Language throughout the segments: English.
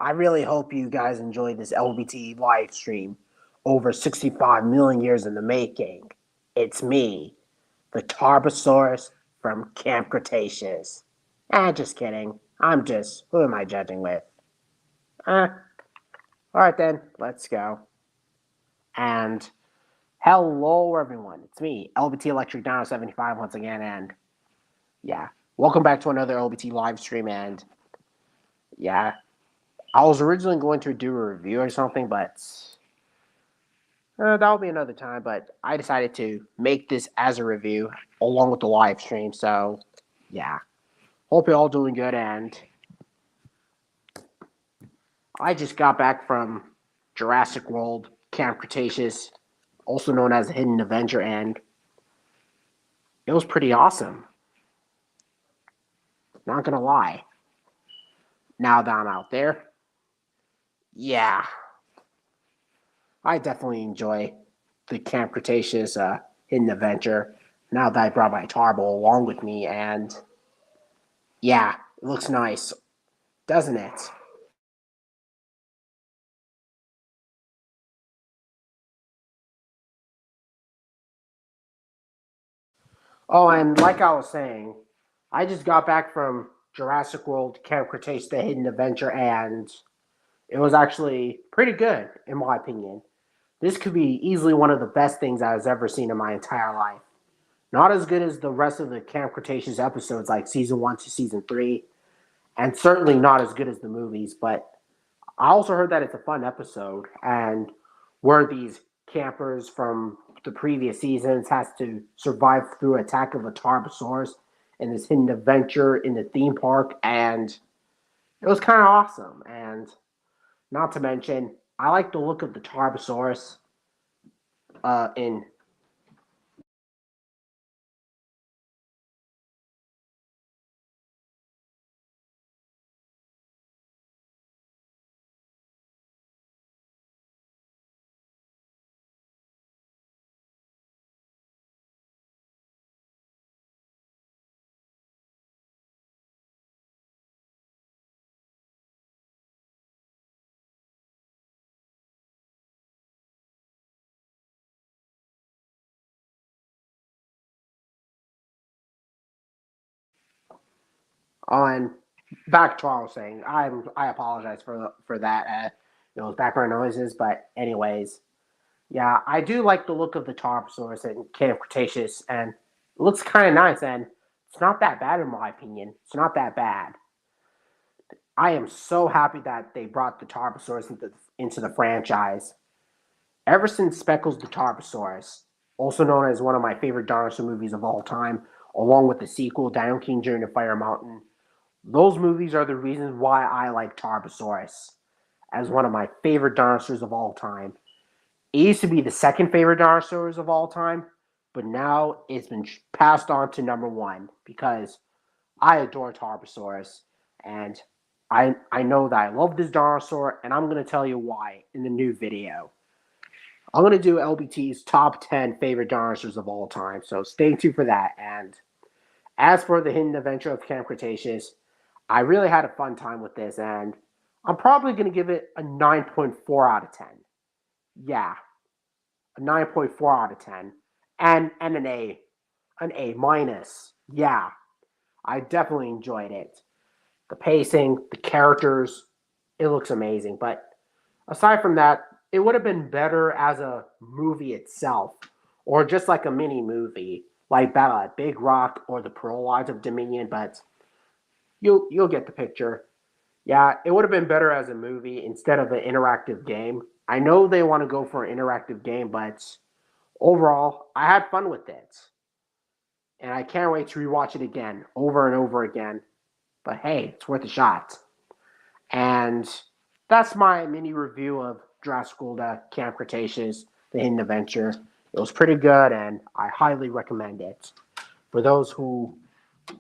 I really hope you guys enjoyed this LBT live stream. Over 65 million years in the making. It's me, the Tarbosaurus from Camp Cretaceous. Just kidding. Who am I judging with? Uh, alright then, let's go. And hello everyone, it's me, LBT Electric Dino 75 once again, and yeah, welcome back to another LBT live stream, and yeah, I was originally going to do a review or something, but that'll be another time. But I decided to make this as a review along with the live stream. So, yeah. Hope you're all doing good. And I just got back from Jurassic World, Camp Cretaceous, also known as Hidden Avenger, and it was pretty awesome. Not gonna lie. Now that I'm out there, yeah, I definitely enjoy the Camp Cretaceous Hidden Adventure. Now that I brought my Tarbo along with me, and yeah, it looks nice, doesn't it? Oh, and like I was saying, I just got back from Jurassic World Camp Cretaceous The Hidden Adventure, and it was actually pretty good, in my opinion. This could be easily one of the best things I've ever seen in my entire life. Not as good as the rest of the Camp Cretaceous episodes, like season 1 to season 3, and certainly not as good as the movies, but I also heard that it's a fun episode, and where these campers from the previous seasons has to survive through attack of a Tarbosaurus and this hidden adventure in the theme park, and it was kind of awesome. And not to mention, I like the look of the Tarbosaurus in. On back to what I was saying. I apologize for that. Those background noises, but anyways, yeah, I do like the look of the Tarbosaurus in Camp Cretaceous, and it looks kind of nice, and it's not that bad in my opinion. It's not that bad. I am so happy that they brought the Tarbosaurus into the franchise. Ever since Speckles the Tarbosaurus, also known as one of my favorite dinosaur movies of all time, along with the sequel, Dino King Journey to Fire Mountain, those movies are the reasons why I like Tarbosaurus as one of my favorite dinosaurs of all time. It used to be the second favorite dinosaurs of all time, but now it's been passed on to number one because I adore Tarbosaurus, and I know that I love this dinosaur, and I'm gonna tell you why in the new video. I'm gonna do LBT's top 10 favorite dinosaurs of all time, so stay tuned for that. And as for the Hidden Adventure of Camp Cretaceous, I really had a fun time with this, and I'm probably gonna give it a 9.4 out of 10. Yeah, a 9.4 out of 10, and an A minus. Yeah, I definitely enjoyed it. The pacing, the characters, it looks amazing. But aside from that, it would have been better as a movie itself, or just like a mini movie, like Battle at Big Rock or the Prologue of Dominion. But you'll get the picture. Yeah, it would have been better as a movie instead of an interactive game. I know they want to go for an interactive game, but overall, I had fun with it. And I can't wait to rewatch it again, over and over again. But hey, it's worth a shot. And that's my mini review of Jurassic World Camp Cretaceous, The Hidden Adventure. It was pretty good, and I highly recommend it. For those who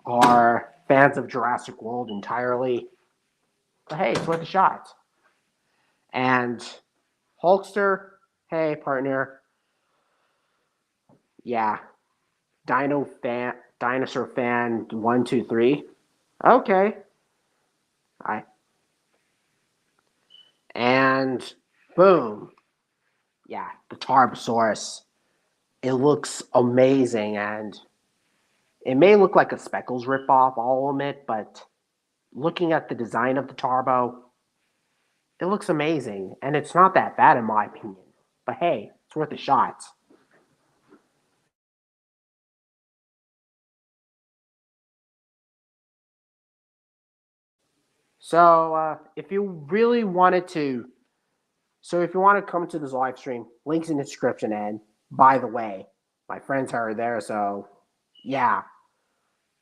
are fans of Jurassic World entirely, but hey, it's worth a shot. And Hulkster, hey, partner, yeah, Dinosaur fan 1, 2, 3. Okay, I And boom, yeah, the Tarbosaurus. It looks amazing, and it may look like a Speckles ripoff, I'll admit, but looking at the design of the Tarbo, it looks amazing, and it's not that bad in my opinion. But hey, it's worth a shot. So if you really wanted to, so if you want to come to this live stream, links in the description. And by the way, my friends are there, so yeah,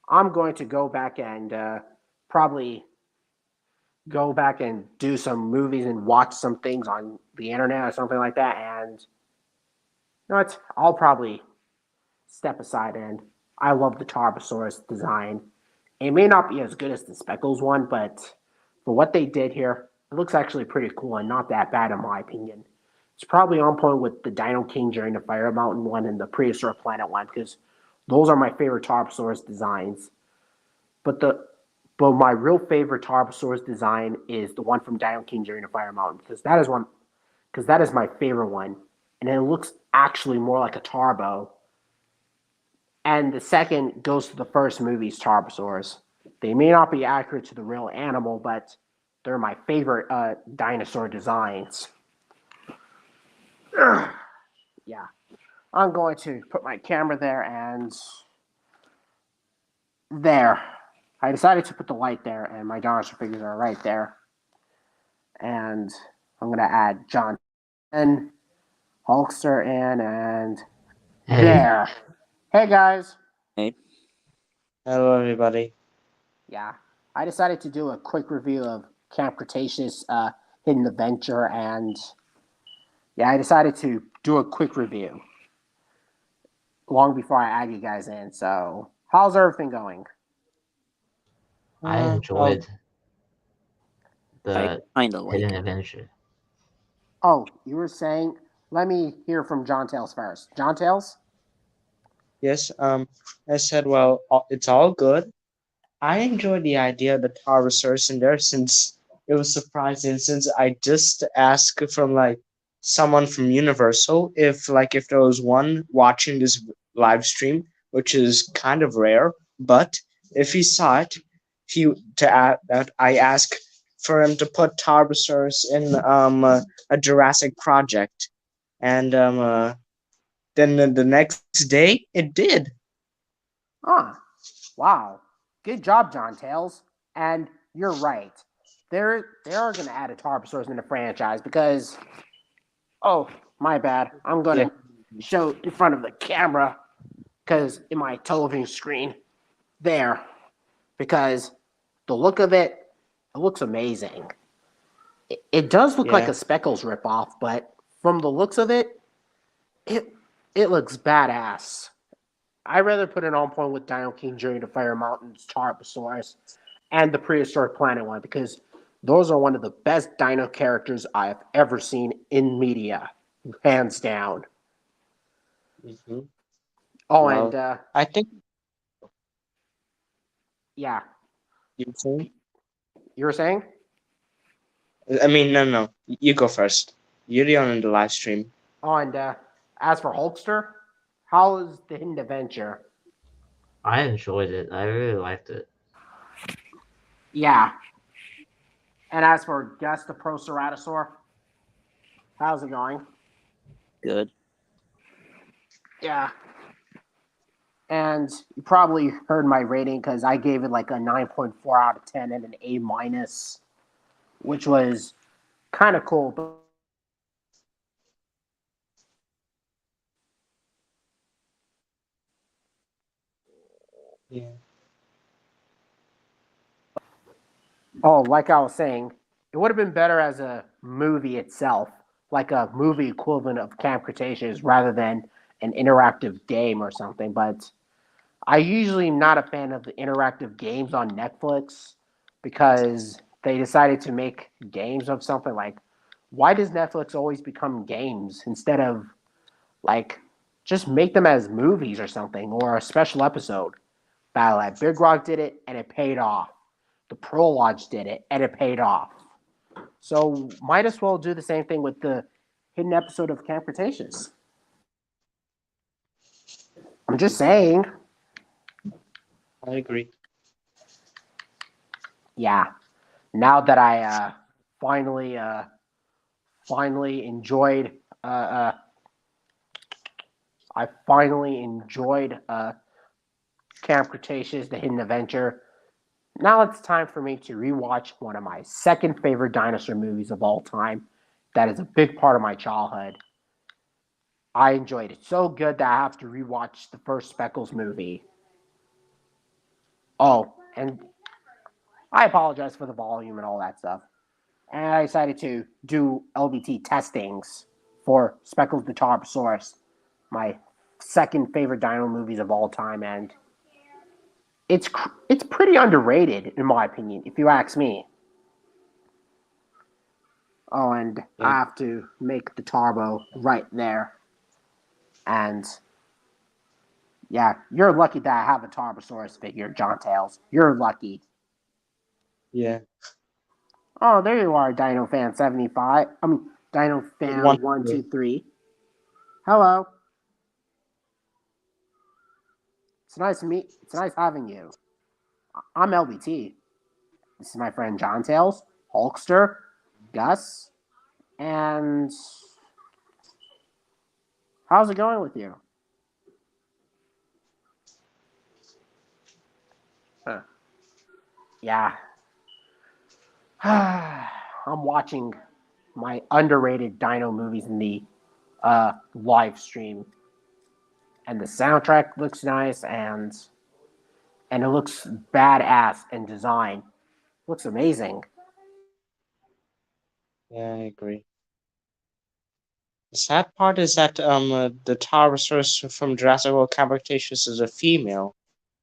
I'm going to go back and probably go back and do some movies and watch some things on the internet or something like that. And you know what? I'll probably step aside. And I love the Tarbosaurus design. It may not be as good as the Speckles one, but for what they did here, it looks actually pretty cool and not that bad in my opinion. It's probably on point with the Dino King during the Fire Mountain one and the Prehistoric Planet one because those are my favorite Tarbosaurus designs. But the but my real favorite Tarbosaurus design is the one from Dino King during the Fire Mountain because that is my favorite one, and it looks actually more like a Tarbo. And the second goes to the first movie's Tarbosaurs. They may not be accurate to the real animal, but they're my favorite dinosaur designs. Yeah, I'm going to put my camera there and there. I decided to put the light there, and my dinosaur figures are right there. And I'm going to add John and Hulkster in, and Hey, there. Hey guys. Hey, Hello, everybody. Yeah, I decided to do a quick review of Camp Cretaceous Hidden Adventure, and yeah, I decided to do a quick review long before I add you guys in. So, how's everything going? I Well, enjoyed I the kinda like hidden it. adventure. Oh, you were saying, let me hear from John Tails first. John Tails? yes, I said, it's all good. I enjoyed the idea of the Tarbosaurus in there since it was surprising, since I just asked from someone from Universal if there was one watching this live stream, which is kind of rare, but if he saw it, he to add that I asked for him to put Tarbosaurus in a Jurassic project, and then the next day it did. Ah, wow. Good job, John Tails. And you're right. They are going to add a Tarbosaurus in the franchise because, oh, my bad. I'm going Yeah, to show in front of the camera because in my television screen there because the look of it, it looks amazing. It does look like yeah, a Speckles ripoff, but from the looks of it, it it looks badass. I rather put it on point with Dino King during the Fire Mountains, Tarbosaurus, and the Prehistoric Planet one because those are one of the best dino characters I've ever seen in media, hands down. hmm Oh, and well, I think yeah, you saying. you were saying? I mean, no, no, you go first. You're the one in the live stream. Oh, and as for Hulkster, how is the Hidden Adventure? I enjoyed it. I really liked it. Yeah. And as for Gus the Proceratosaur, how's it going? Good. Yeah. And you probably heard my rating because I gave it like a 9.4 out of 10 and an A minus, which was kind of cool. But Yeah, oh, like I was saying, it would have been better as a movie itself, like a movie equivalent of Camp Cretaceous rather than an interactive game or something. But I usually am not a fan of the interactive games on Netflix because they decided to make games of something like why does Netflix always become games instead of like just make them as movies or something or a special episode? Battle at Big Rock did it and it paid off. The Pro Lodge did it and it paid off. So might as well do the same thing with the hidden episode of Camp Cretaceous. I'm just saying. I agree. Yeah. Now that I finally finally enjoyed I finally enjoyed Camp Cretaceous, The Hidden Adventure. Now it's time for me to rewatch one of my second favorite dinosaur movies of all time. That is a big part of my childhood. I enjoyed it so good that I have to rewatch the first Speckles movie. Oh, and I apologize for the volume and all that stuff. And I decided to do LBT testings for Speckles the Tarbosaurus, my second favorite dino movies of all time, and it's pretty underrated in my opinion, if you ask me. Oh, and I Yeah. have to make the Tarbo right there. And yeah, you're lucky that I have a Tarbosaurus figure, John Tails. You're lucky. Yeah. Oh, there you are, Dino Fan 75. Dino One. Fan 123. Hello. It's nice to meet. It's nice having you. I'm LBT. This is my friend John Tails, Hulkster, Gus, and how's it going with you? Huh. Yeah. I'm watching my underrated dino movies in the live stream, and the soundtrack looks nice, and it looks badass in design. Looks amazing. Yeah, I agree. The sad part is that the Tyrannosaurus from Jurassic World Camp Cretaceous is a female.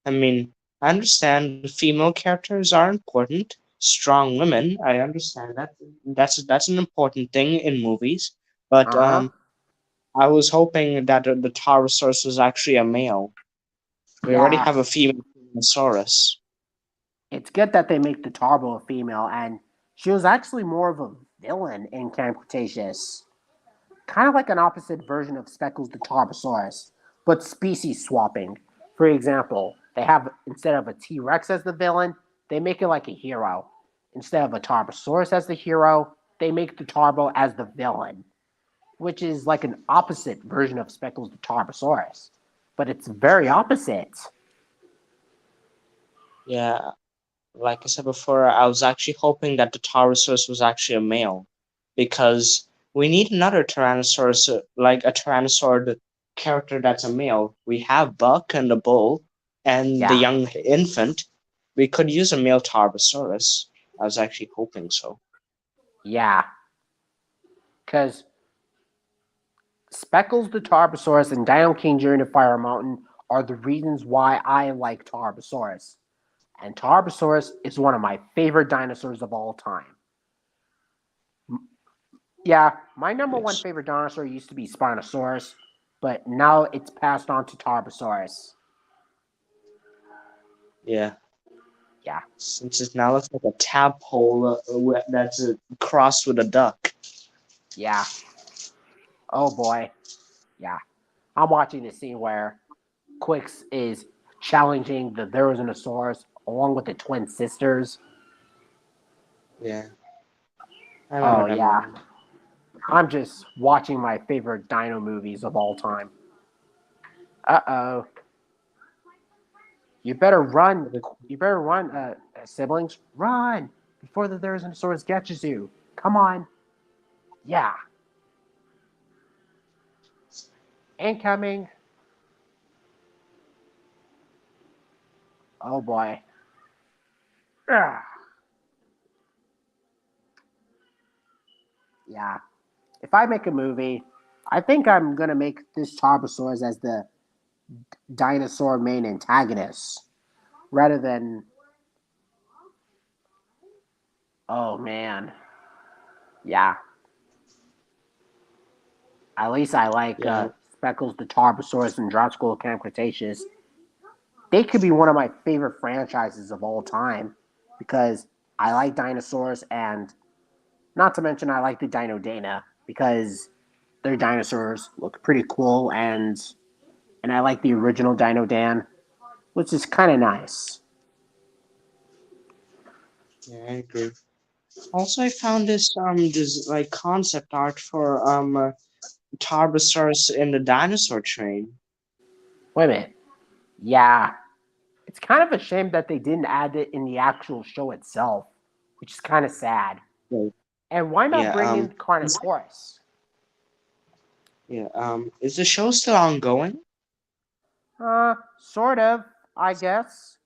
I mean, I understand female characters are important. Strong women, I understand that. That's an important thing in movies. But Uh huh. I was hoping that the Tyrannosaurus was actually a male. We already Yeah, have a female Tyrannosaurus. it's good that they make the Tarbo a female, and she was actually more of a villain in Camp Cretaceous. Kind of like an opposite version of Speckles the Tarbosaurus, but species swapping. For example, they have, instead of a T Rex as the villain, they make it like a hero. Instead of a Tarbosaurus as the hero, they make the Tarbo as the villain, which is like an opposite version of Speckles the Tarbosaurus. But it's very opposite. Yeah, like I said before, I was actually hoping that the Tyrannosaurus was actually a male, because we need another Tyrannosaurus, like a Tyrannosaur character that's a male. We have Buck and the bull and the Yeah, young infant. We could use a male Tarbosaurus. I was actually hoping so. yeah. Because Speckles the Tarbosaurus and Dino King during the Fire Mountain are the reasons why I like Tarbosaurus. And Tarbosaurus is one of my favorite dinosaurs of all time. Yeah, my number one Yes. favorite dinosaur used to be Spinosaurus, but now it's passed on to Tarbosaurus. Yeah. Yeah. Since it now looks like a tadpole that's crossed with a duck. Yeah. Oh boy. Yeah. I'm watching the scene where Quix is challenging the Therizinosaurus along with the twin sisters. Yeah. I remember Oh that yeah. movie. I'm just watching my favorite dino movies of all time. Uh oh. You better run. You better run, siblings. Run before the Therizinosaurus catches you. Come on. Yeah. Incoming. Oh boy. Ugh. Yeah. If I make a movie, I think I'm gonna make this Tarbosaurus as the dinosaur main antagonist rather than. Oh man. Yeah. At least I like Yeah. Speckles the Tarbosaurus and Jurassic Camp Cretaceous. They could be one of my favorite franchises of all time because I like dinosaurs and Not to mention, I like the Dino Dana because their dinosaurs look pretty cool, and I like the original Dino Dan, which is kind of nice. Yeah, I agree. Also, I found this like concept art for Tarbosaurus in the dinosaur train. Wait a minute. Yeah, it's kind of a shame that they didn't add it in the actual show itself, which is kind of sad. Yeah, And why not yeah, bring in Carnotaurus? is the show still ongoing? Sort of, I guess.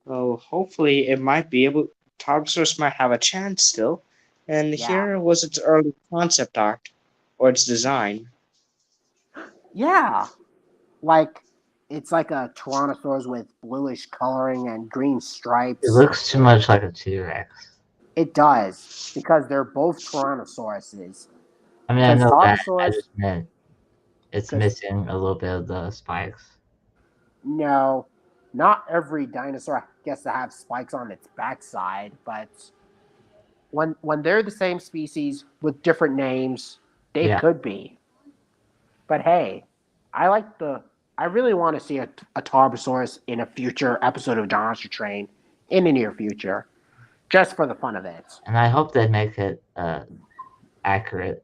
Well, hopefully it might be able. Tarbosaurus might have a chance still. And Yeah. here was its early concept art, or its design. Yeah. Like, it's like a Tyrannosaurus with bluish coloring and green stripes. It looks too much like a T-Rex. It does, because they're both Tyrannosauruses. I mean, I Because know that. I Tarbosaurus, just meant it's 'cause- missing a little bit of the spikes. no, not every dinosaur gets to have spikes on its backside, but when they're the same species with different names, they Yeah. could be. But hey, I really want to see a Tarbosaurus in a future episode of Dinosaur Train in the near future, just for the fun of it. And I hope they make it accurate.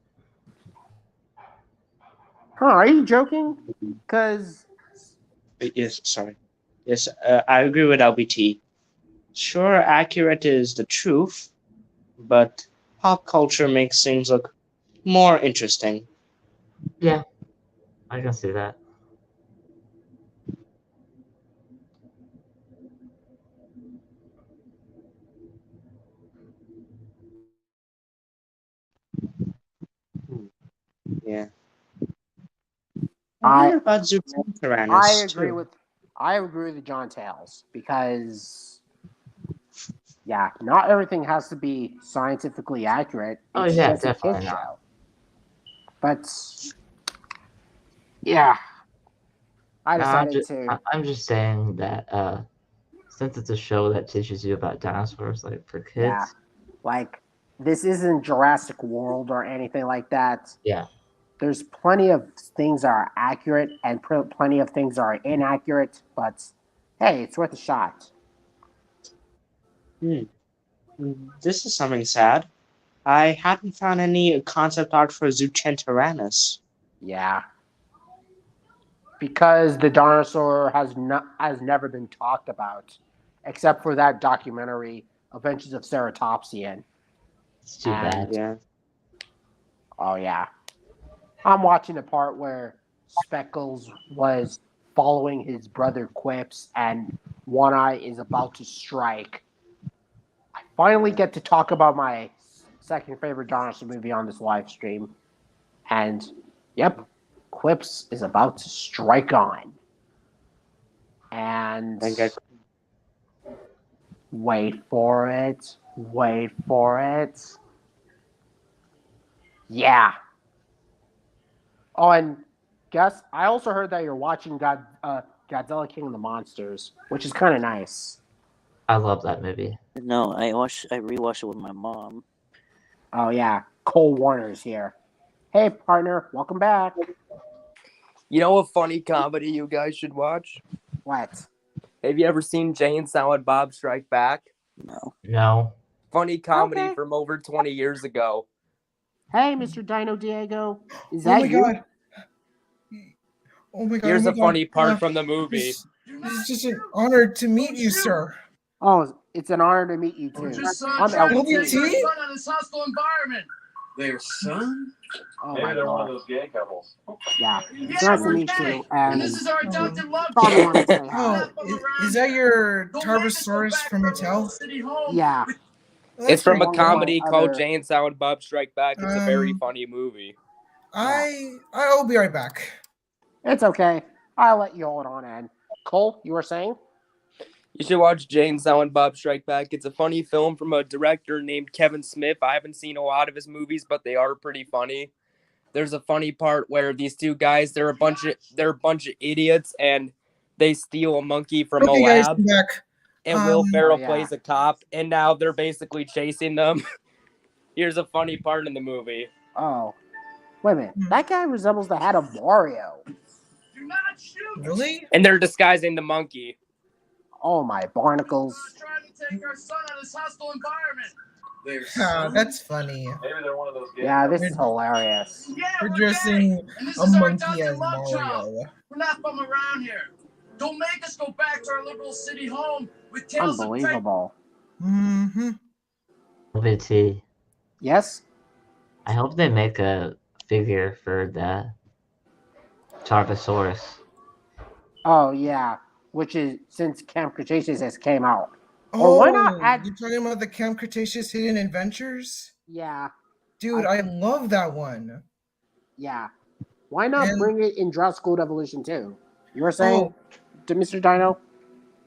Huh, are you joking? Because Yes, sorry. Yes, I agree with LBT. Sure, accurate is the truth, but pop culture makes things look more interesting. Yeah, I can see that. Yeah. I- wonder about Zooxantheranus too. I agree with the John Tales because yeah, not everything has to be scientifically accurate. Oh, It's yeah, just a definitely kid not. show. But yeah, I No, decided to. I'm just saying that since it's a show that teaches you about dinosaurs, like for kids, Yeah, like this isn't Jurassic World or anything like that. yeah. There's plenty of things that are accurate and plenty of things that are inaccurate. But hey, it's worth a shot. Hmm. This is something sad. I hadn't found any concept art for Zooxantheranus. Yeah, because the dinosaur has never been talked about, except for that documentary, Adventures of Ceratopsian. It's too And- bad. Yeah. Oh yeah, I'm watching the part where Speckles was following his brother Quips, and One Eye is about to strike. I finally get to talk about my second favorite dinosaur movie on this live stream, and yep, Quips is about to strike on. And I think wait for it. Wait for it. Yeah. Oh, and guess I also heard that you're watching Godzilla King of the Monsters, which is kind of nice. I love that movie. No, I rewatched it with my mom. Oh yeah, Cole Warner's here. Hey partner, welcome back. You know a funny comedy you guys should watch? What? Have you ever seen Jay and Silent Bob Strike Back? No. No. Funny comedy Okay. from over 20 years ago. Hey, Mr. Dino Diego, is Oh that my you? god. Oh my god. Here's oh a my funny god. part from the movie. This is just an honor to meet you, sir. Oh, it's an honor to meet you too. I'm LBT? LBT. on this hostile environment. Their son? Oh Maybe my they're one of god. those gay couples. Yeah, it's nice to meet you. And And this is our adopted love probably kid. want to say hi. Oh, is that your Tarbosaurus from Mattel? Yeah, It's from a one of my comedy called other- Jay and Silent Bob Strike Back. It's a very Um, funny movie. I'll be right back. it's okay. I'll let you hold on. And Cole, you were saying? You should watch Jay and Silent Bob Strike Back. It's a funny film from a director named Kevin Smith. I haven't seen a lot of his movies, but they are pretty funny. There's a funny part where these two guys, they're a bunch of idiots, and they steal a monkey from Okay, a guys, lab. I'm back. And Will Ferrell yeah. plays a cop, and now they're basically chasing them. Here's a funny part in the movie. Oh, wait a minute. That guy resembles the head of Mario. Do not shoot. Really? And they're disguising the monkey. Oh my barnacles. They're trying to take our son out of this hostile environment. Their Ah, son? that's funny. Maybe they're one of those. Yeah, this is hilarious. Yeah, We're we're dressing gay, and this a is our monkey adopted as love child. Mario. We're not from around here. Don't make us go back to our liberal city home with tales of Unbelievable. Mm-hmm. LBT. Yes? I hope they make a figure for the Tarbosaurus. Oh, yeah. Which is since Camp Cretaceous has came out. Oh, Or why not add- you're talking about the Camp Cretaceous Hidden Adventures? Yeah, Dude, I love that one. yeah. Why not And- bring it in Jurassic World Evolution 2? You were saying to Mr. Dino?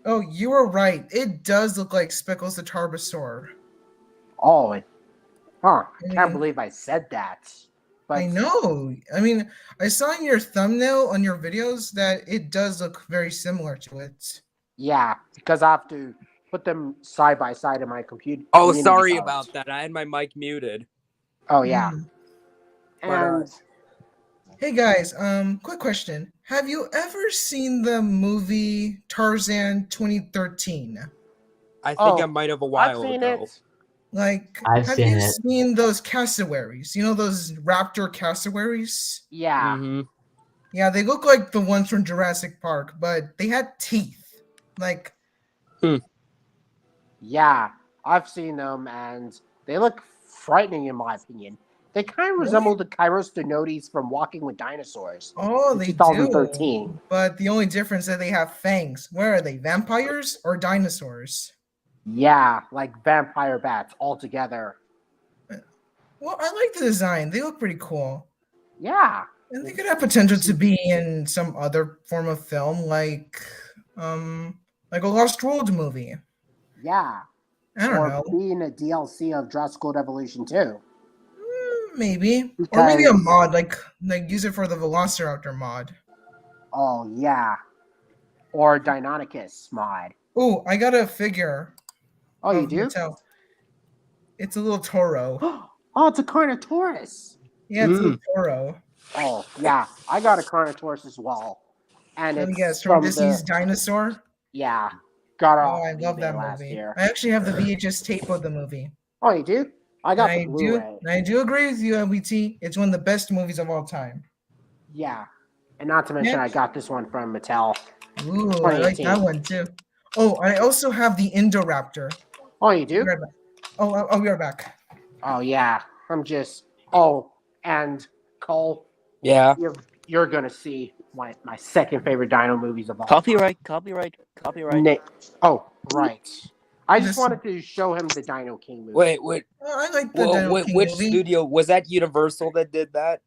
Oh, you were right. It does look like Speckles the Tarbosaur. Oh, huh. I Can't mean- believe I said that. But I know. I mean, I saw in your thumbnail on your videos that it does look very similar to it. yeah, because I have to put them side by side in my computer. Oh, community sorry post. about that. I had my mic muted. Oh yeah. Mm. And Hey guys, quick question. Have you ever seen the movie Tarzan 2013? I think Oh, I might have a I've while seen ago. it. Like, I've have seen you it. seen those cassowaries? You know those raptor cassowaries? Yeah. Mhm. Yeah, they look like the ones from Jurassic Park, but they had teeth. Like, Yeah. I've seen them and they look frightening in my opinion. They kind of Really? resemble the Chirostonotes from Walking with Dinosaurs. oh, in they 2013. do. But the only difference is that they have fangs. Where are they? Vampires or dinosaurs? Yeah, like vampire bats all together. Well, I like the design. They look pretty cool. Yeah. And they could have potential to be in some other form of film, like a Lost World movie. Yeah. I don't or know. be in a DLC of Jurassic World Evolution 2. Maybe. Or maybe a Because- mod, like use it for the Velociraptor mod. Oh yeah. Or Deinonychus mod. Oh, I got a figure. Oh, you of do? Mattel. It's a little Toro. Oh, it's a Carnotaurus. Yeah, it's a little Mm. Toro. Oh, yeah. I got a Carnotaurus as well. And Let me it's guess, from from Disney's the, Dinosaur? yeah. Got it Oh, off I love eBay that last movie. year. I actually have the VHS tape of the movie. Oh, you do? I got I the Blu-ray. agree with you, LBT. It's one of the best movies of all time. Yeah. And not to mention, Yeah. I got this one from Mattel. Ooh, I like 2018. that one too. Oh, I also have the Indoraptor. Oh, you Be do? right back. Oh, we are back. Oh, yeah. I'm just. Oh, and Cole, Yeah. you're going to see my second favorite dino movies of all Copyright. Na- oh, right. I just This- wanted to show him the Dino King movie. Wait, Oh, I like the Dino King which movie. studio was that? Universal that did that?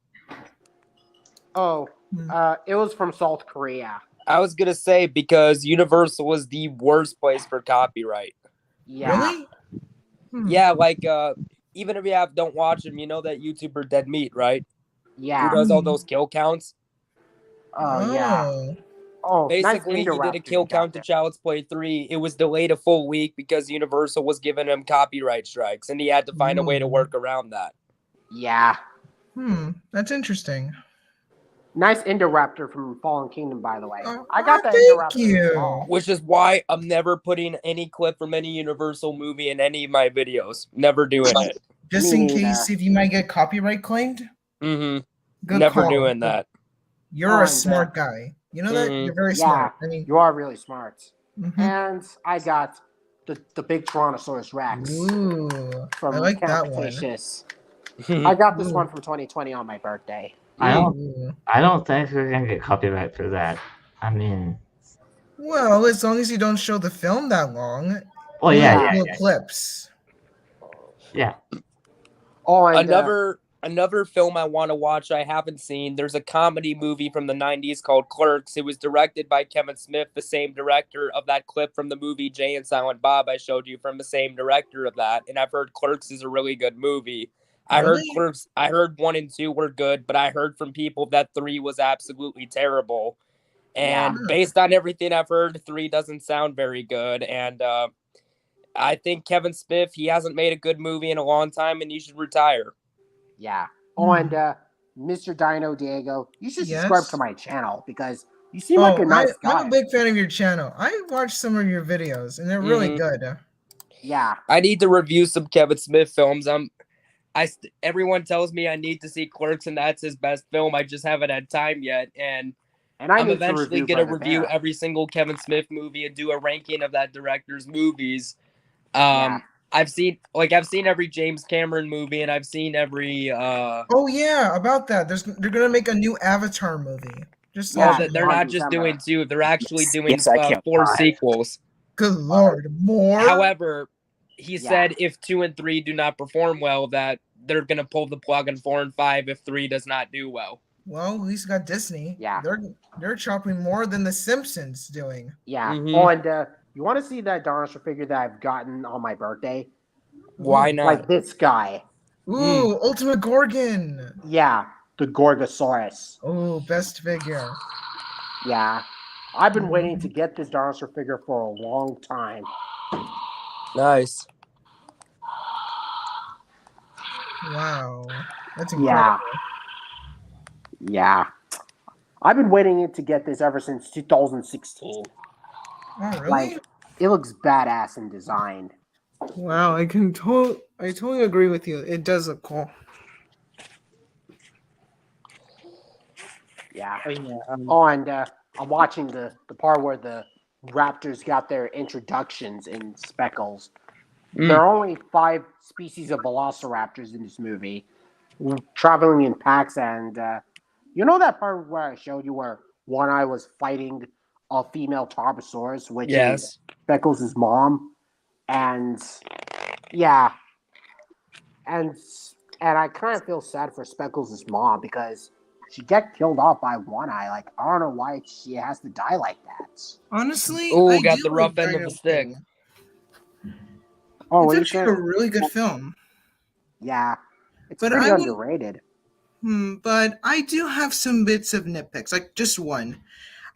Oh, Hmm. it was from South Korea. I was gonna say because Universal was the worst place for copyright. Yeah. Really? Hmm. Yeah, like even if you don't watch them, you know that YouTuber Dead Meat, right? Yeah. Who does all those kill counts? Oh, yeah. Oh, Basically, he did a kill count to Child's Play 3. It was delayed a full week because Universal was giving him copyright strikes, and he had to find a way to work around that. Yeah. That's interesting. Nice Indoraptor from Fallen Kingdom, by the way. Oh, I got that thank Indoraptor you. as well. Which is why I'm never putting any clip from any Universal movie in any of my videos. Never doing it. Just Me in neither. case if you might get copyright claimed. Mm-hmm. Good Never call. doing that. You're Oh, a and, smart guy. You know that? Mhm. You're very Yeah. smart. I mean, You are really smart. mhm. And I got the big Tyrannosaurus Rex Ooh, from I like Camp that one. Cretaceous. I got this Ooh. one from 2020 on my birthday. Ooh. I don't think we're gonna get copyright for that. I mean, Well, as long as you don't show the film that long. oh yeah, little clips. yeah. Oh, and Another film I want to watch I haven't seen. There's a comedy movie from the 90s called Clerks. It was directed by Kevin Smith, the same director of that clip from the movie Jay and Silent Bob I showed you, from the same director of that. And I've heard Clerks is a really good movie. I heard Really? Clerks. I heard 1 and 2 were good, but I heard from people that 3 was absolutely terrible. And Yeah. based on everything I've heard, 3 doesn't sound very good. And I think Kevin Smith, he hasn't made a good movie in a long time, and he should retire. Yeah. Oh, and Mr. Dino Diego, you should subscribe to Yes. my channel because you seem like a nice I'm guy. a big fan of your channel. I watched some of your videos, and they're really good. Yeah. I need to review some Kevin Smith films. Everyone tells me I need to see Clerks, and that's his best film. I just haven't had time yet, and I I'm need eventually to gonna Brother review Bear. every single Kevin Smith movie and do a ranking of that director's movies. Yeah. I've seen every James Cameron movie, and I've seen every Oh yeah, about that. They're gonna make a new Avatar movie. Just Yeah, let you they're know. not just doing 2; they're actually doing Yes, I can't 4 lie. sequels. Good lord, more. However, he Yeah. said if 2 and 3 do not perform well, that they're gonna pull the plug on 4 and 5 if 3 does not do well. Well, at least got Disney. Yeah. They're chopping more than the Simpsons doing. Yeah. Mhm. Oh, and you want to see that dinosaur figure that I've gotten on my birthday? Why not? Like this guy. Ooh, Ultimate Gorgon. Yeah. The Gorgosaurus. Oh, best figure. Yeah. I've been waiting to get this dinosaur figure for a long time. Nice. Wow, that's incredible. Yeah. I've been waiting to get this ever since 2016. Oh, really? Like, it looks badass in design. Wow, I totally agree with you. It does look cool. Yeah. Oh yeah. Oh, and I'm watching the part where the raptors got their introductions in Speckles. There are only 5 species of velociraptors in this movie, traveling in packs. And you know that part where I showed you where One Eye was fighting a female Tarbosaurus, which is Speckles' mom? And yeah, and I kind of feel sad for Speckles' mom because she got killed off by One Eye. Like, I don't know why she has to die like that. Honestly, Oh, I got do the rough like end of Dino the stick. King. Oh, It's what you actually said? a really good film. Yeah, it's But pretty I will- underrated. But I do have some bits of nitpicks, like just one.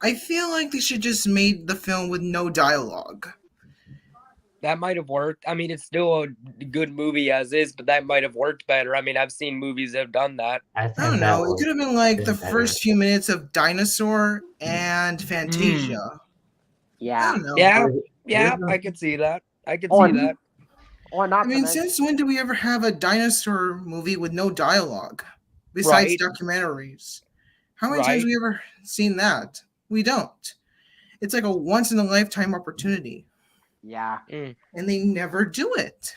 I feel like they should just made the film with no dialogue. That might have worked. I mean, it's still a good movie as is, but that might have worked better. I mean, I've seen movies that have done that. I don't know. It could have been like the first few minutes of Dinosaur and Fantasia. Yeah. I don't know. Yeah, I could see that. I could Oh, see that. Or not I mean, to mention, since when do we ever have a dinosaur movie with no dialogue? Besides documentaries. How many times have we ever seen that? We don't. It's like a once in a lifetime opportunity. yeah. And they never do it.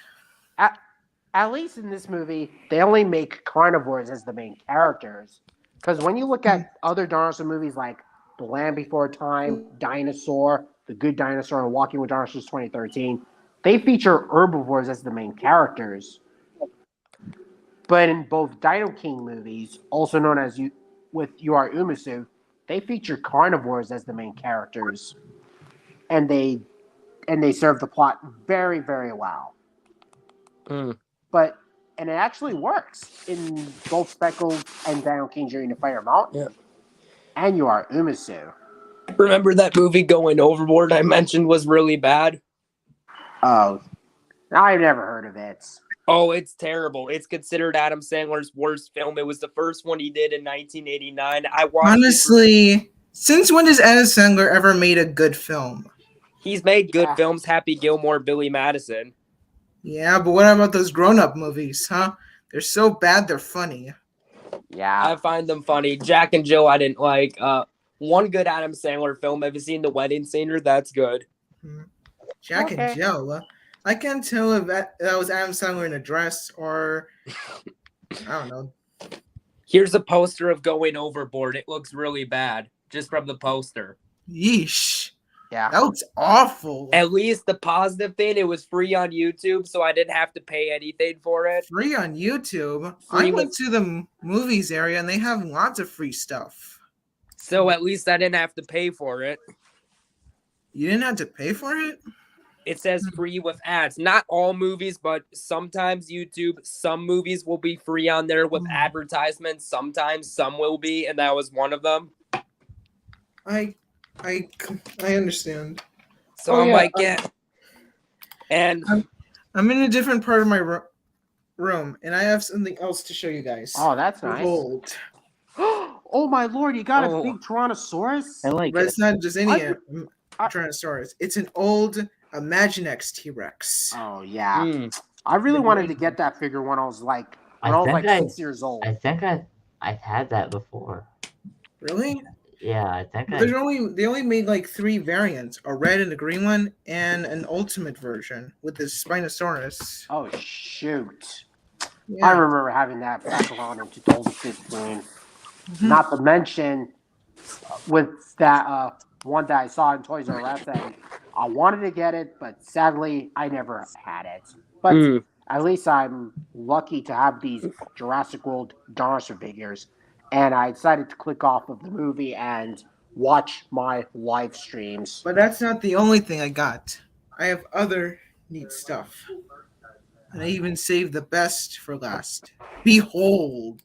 At least in this movie, they only make carnivores as the main characters. Because when you look at other dinosaur movies like The Land Before Time, Dinosaur, The Good Dinosaur, and Walking with Dinosaurs 2013, they feature herbivores as the main characters. But in both Dino King movies, also known as You Are Umasu, they feature carnivores as the main characters. And they serve the plot very, very well. And it actually works in both Speckles and Dino King during the Fire Mountain. Yeah. And You Are Umasu. Remember that movie Going Overboard I mentioned was really bad? Oh, I've never heard of it. Oh, it's terrible. It's considered Adam Sandler's worst film. It was the first one he did in 1989. I watched Honestly, since when has Adam Sandler ever made a good film? He's made good films. Happy Gilmore, Billy Madison. Yeah, but what about those grown-up movies, huh? They're so bad, they're funny. Yeah. I find them funny. Jack and Jill, I didn't like. One good Adam Sandler film. Have you seen The Wedding Singer? That's good. Jack and Jill. I can't tell if that was Adam Sandler in a dress or I don't know. Here's a poster of Going Overboard. It looks really bad just from the poster. Yeesh. Yeah. That looks awful. At least the positive thing, it was free on YouTube, so I didn't have to pay anything for it. Free on YouTube? Free I went to the movies area and they have lots of free stuff. So at least I didn't have to pay for it. You didn't have to pay for it? It says free with ads. Not all movies, but sometimes YouTube, some movies will be free on there with advertisements. Sometimes some will be, and that was one of them. I understand. So I'm like, yeah. And I'm in a different part of my room, and I have something else to show you guys. Oh, that's nice. Behold. Oh my lord, you got a Oh. big Tyrannosaurus? I like But it. it's not just any I- Tyrannosaurus. It's an old Imaginext T-Rex. Oh yeah. Mm. I really The wanted to green get that figure when I was like I think 6 years old. I think I've had that before. Really? Yeah, I think They only made like 3 variants: a red and a green one, and an ultimate version with the Spinosaurus. Oh shoot. Yeah. I remember having that back around in 2015. Mhm. Not to mention with that one that I saw in Toys R Us, and I wanted to get it, but sadly I never had it. But Mm. at least I'm lucky to have these Jurassic World dinosaur figures, and I decided to click off of the movie and watch my live streams. But that's not the only thing I got. I have other neat stuff. And I even saved the best for last. Behold.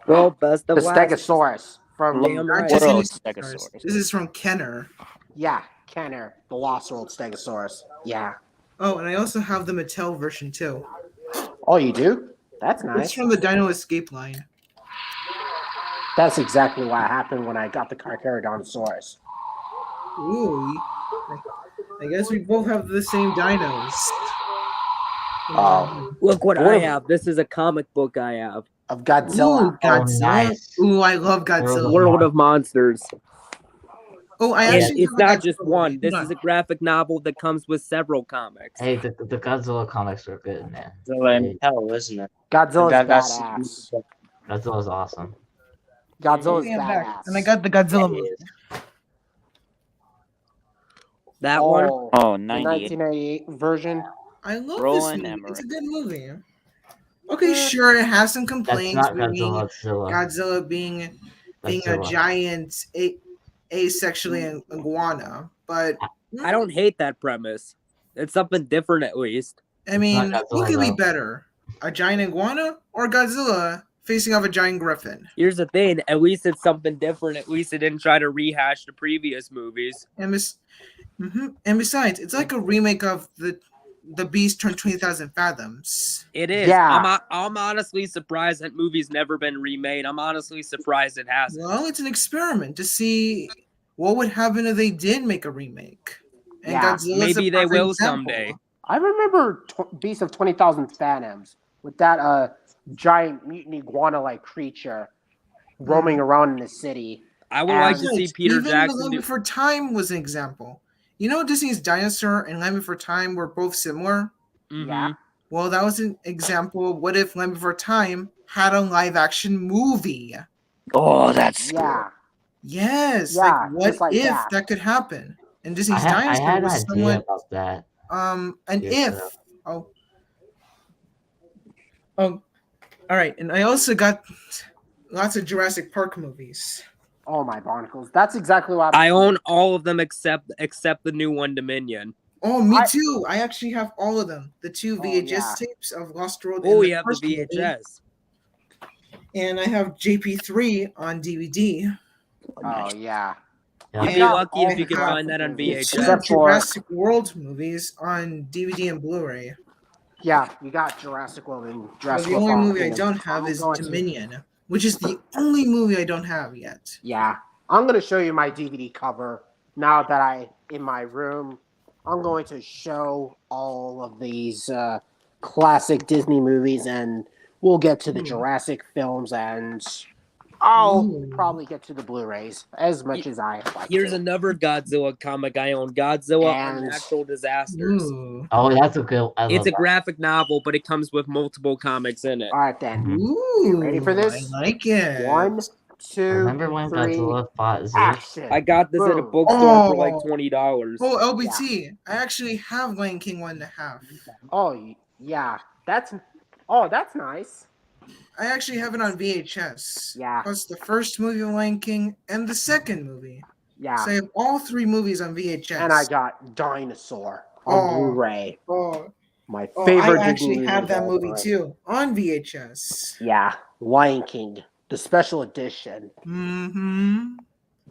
Well, best of The last. Stegosaurus from Damn Not right. just What any else, Stegosaurus. Stegosaurus? This is from Kenner. yeah, Kenner, the Lost World Stegosaurus. Yeah. Oh, and I also have the Mattel version too. Oh, you do? That's It's nice. from the Dino Escape line. That's exactly what happened when I got the Carcharodontosaurus. Ooh. I guess we both have the same dinos. Oh. Look what What I a- have. This is a comic book I have. Of Godzilla. Ooh, Godzilla. nice. Ooh, I love Godzilla. World of Monsters. Oh, I And actually it's have a not Godzilla just movie. one. This Hold is on. a graphic novel that comes with several comics. Hey, the Godzilla comics are good, man. Godzilla and Hell, isn't it? Godzilla's That- badass. Godzilla's awesome. Godzilla's Yeah, I'm back. badass. And I got the Godzilla He movie. is. That one. Oh, The 98. 1998 version. I love Roland this movie. It's a Emmerich. good movie. Okay, sure, it has some That's complaints. not meaning Godzilla. Godzilla being a Godzilla. giant asexually iguana, but I don't hate that premise. It's something different at least. I mean, not what Godzilla, could be though. better? A giant iguana or Godzilla facing off a giant griffin? Here's the thing. At least it's something different. At least it didn't try to rehash the previous movies. And, and besides, it's like a remake of the Beast turned 20,000 Fathoms. It is. Yeah. I'm honestly surprised that movie's never been remade. I'm honestly surprised it hasn't. Well, it's an experiment to see what would happen if they did make a remake. And Yeah, Godzilla's maybe a they perfect will example. someday. I remember Beast of 20,000 Phantoms with that giant mutant iguana-like creature roaming around in the city. I would like to Right, see Peter even Jackson The Land do. Before Time was an example. You know, Disney's Dinosaur and Land Before Time were both similar. Mhm. Yeah. Well, that was an example of what if Land Before Time had a live-action movie. Oh, that's Yeah. Yes, Yeah, like what just like if that. that could happen? And I Disney's had Dinosaur an was idea somewhat about that. an Years if. ago. Oh, all right, and I also got lots of Jurassic Park movies. Oh my barnacles. That's exactly what I own all of them except the new one, Dominion. Oh, me I- too. I actually have all of them. The 2 Oh, VHS yeah. tapes of Lost World. Oh, and you have the first movie. VHS. And I have JP3 on DVD. Oh yeah. Yeah. You'd be got lucky all if you the could find that on movies. Two VHS. Except for- Jurassic World movies on DVD and Blu-ray. Yeah, you got Jurassic World and But Jurassic the World. only movie I Fallen. don't have I'm is going to- Dominion, which is the only movie I don't have yet. Yeah. I'm going to show you my DVD cover now that in my room. I'm going to show all of these classic Disney movies, and we'll get to the Jurassic films, and I'll probably get to the Blu-rays as much as I like Here's to. another Godzilla comic I own. Godzilla And- Unnatural Disasters. Ooh. Oh, that's a good. I It's love a that. graphic novel, but it comes with multiple comics in it. All right, then. Mhm. Ooh. Ready for this? I like it. 1, 2, Remember when 3, Godzilla fought Zeus? action. I got this at a Boom. bookstore for like Oh. $20. Oh, LBT. I actually have Lion King 1.5. Oh, yeah. That's nice. I actually have it on VHS. Yeah. Plus the first movie of Lion King and the second movie. Yeah. So I have all 3 movies on VHS. And I got Dinosaur on Oh. Blu-ray. Oh, My oh favorite I actually Disney have that of all movie time. too on VHS. Yeah, Lion King, the special edition. Mm-hmm.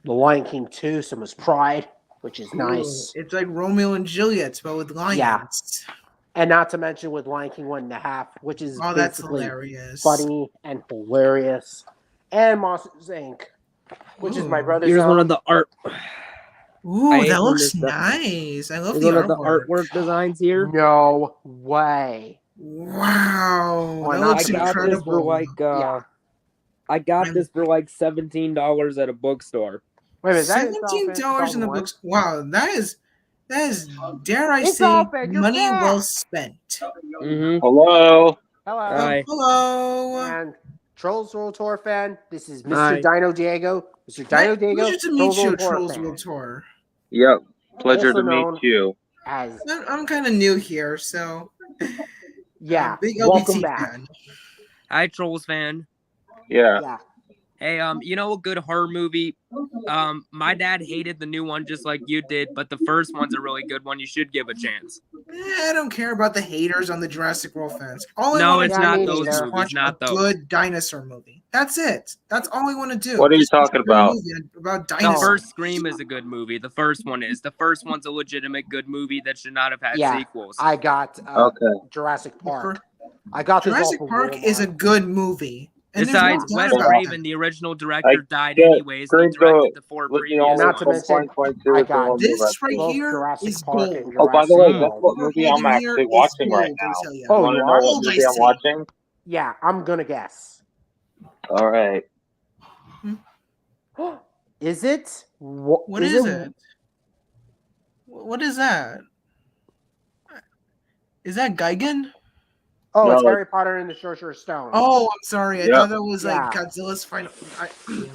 The Lion King 2, Simba's Pride. which is Ooh, nice. it's like Romeo and Juliet, but with lions. Yeah. And not to mention with Lion King 1.5, which is Oh, that's basically hilarious. funny and hilarious. And Monsters Inc., which is my Ooh. brother's Here's one own. of the art. Ooh, I hate that when looks this stuff- nice. I love Here's the one of the artwork. artwork designs here. No way. Wow, Or that not looks to mention- This for incredible. like Yeah. I got this for like $17 at a bookstore. Wait a minute, is that $17 in the 2001? books. Wow, that is dare I It's say all fake, you're money back. well spent. Mm-hmm. Hello. Hello. Hi. Hello. And Trolls World Tour fan, this is Mr. Hi. Dino Diego. Mr. Dino Diego, Pleasure to meet Trolls you, World Tour Trolls fan. World Tour. Yep. Pleasure Also to known meet you. As I'm kind of new here, so yeah, big welcome LBT back. fan. Hi, Trolls fan. Yeah. Yeah. Hey, you know a good horror movie? My dad hated the new one just like you did, but the first one's a really good one. You should give a chance. I don't care about the haters on the Jurassic World fans. All I No, want it's to Yeah, not me do is those neither. just movies, watch not a those. good dinosaur movie. That's it. That's all I want to do. What are you Just watch a talking good about? movie about The dinosaurs. first Scream is a good movie. The first one is. The first one's a legitimate good movie that should not have had Yeah. sequels. I got Okay. Jurassic The Park. fir- I got this Jurassic all from Park is a Walmart. good movie. And Besides, there's no Wes doubt about Craven, that. the original director, I died get anyways. He Scream's directed the four was the previous only Not to ones. mention, 4.2 I is the got one movie I've This right seen. both here Jurassic is Park gold. and Oh, by the Jurassic way, World. guess what movie I'm actually watching right now? tell ya. Oh, You want you to know are? what Gold, I movie I'm say. watching? Yeah, I'm gonna guess. All right. Is it? What is it? What is that? Is that Gigan? Oh, it's No. Harry Potter and the Sorcerer's Stone. Oh, I'm sorry. I Yep. thought that was like Yeah. Godzilla's final.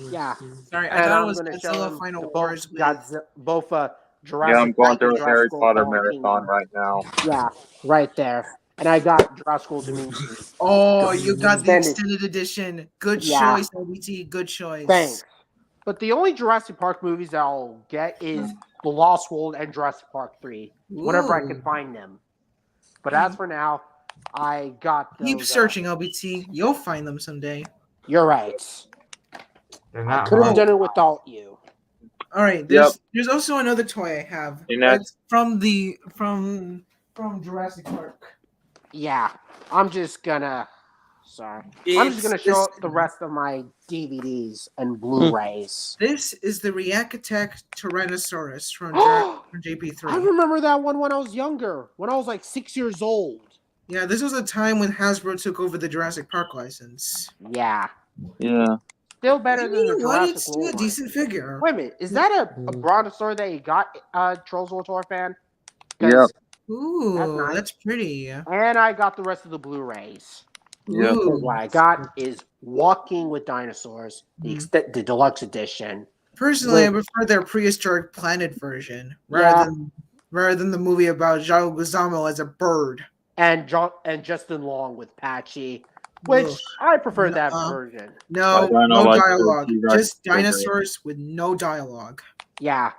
Yeah. Sorry, I And thought it I'm was gonna show Godzilla him Final both Wars. With... both Yeah, Jurassic I'm going Park through and a Harry Jurassic World Potter Fallen marathon Kingdom. right now. Yeah, right there. And I got Jurassic World Dominion. Oh, you got the Extended. extended edition. Good Yeah. choice, LBT. Good choice. Thanks. But the only Jurassic Park movies that I'll get is The Lost World and Jurassic Park 3, whenever I can Ooh. find them. But as for now, I got those. Keep searching, LBT. You'll find them someday. You're right. They're I not could have hard. done it without you. All right. There's also another toy I have. You're not- It's from Jurassic Park. Yeah, I'm just gonna. Sorry. I'm It's just gonna show this- the rest of my DVDs and Blu-rays. This is the Reacatech Tyrannosaurus from JP3. I remember that one when I was younger, when I was like 6 years old. Yeah, this was a time when Hasbro took over the Jurassic Park license. Yeah, Yeah. still better than You the know what? Jurassic It's still a World one. decent figure. Wait a minute, is that a brontosaur that you got, Trolls World Tour fan? 'Cause- Yep. Ooh, That's nice. that's pretty. And I got the rest of the Blu-rays. Yep. Ooh. What I got is Walking with Dinosaurs, the deluxe edition. Personally, I With- prefer their prehistoric planet version Yeah. rather than the movie about Zhao Guizamo as a bird. And Justin Long with Patchy, which Ugh. I prefer that Nuh-uh. version. No, I don't no like the dialogue. T-Rex Just figure. dinosaurs with no dialogue. Yeah.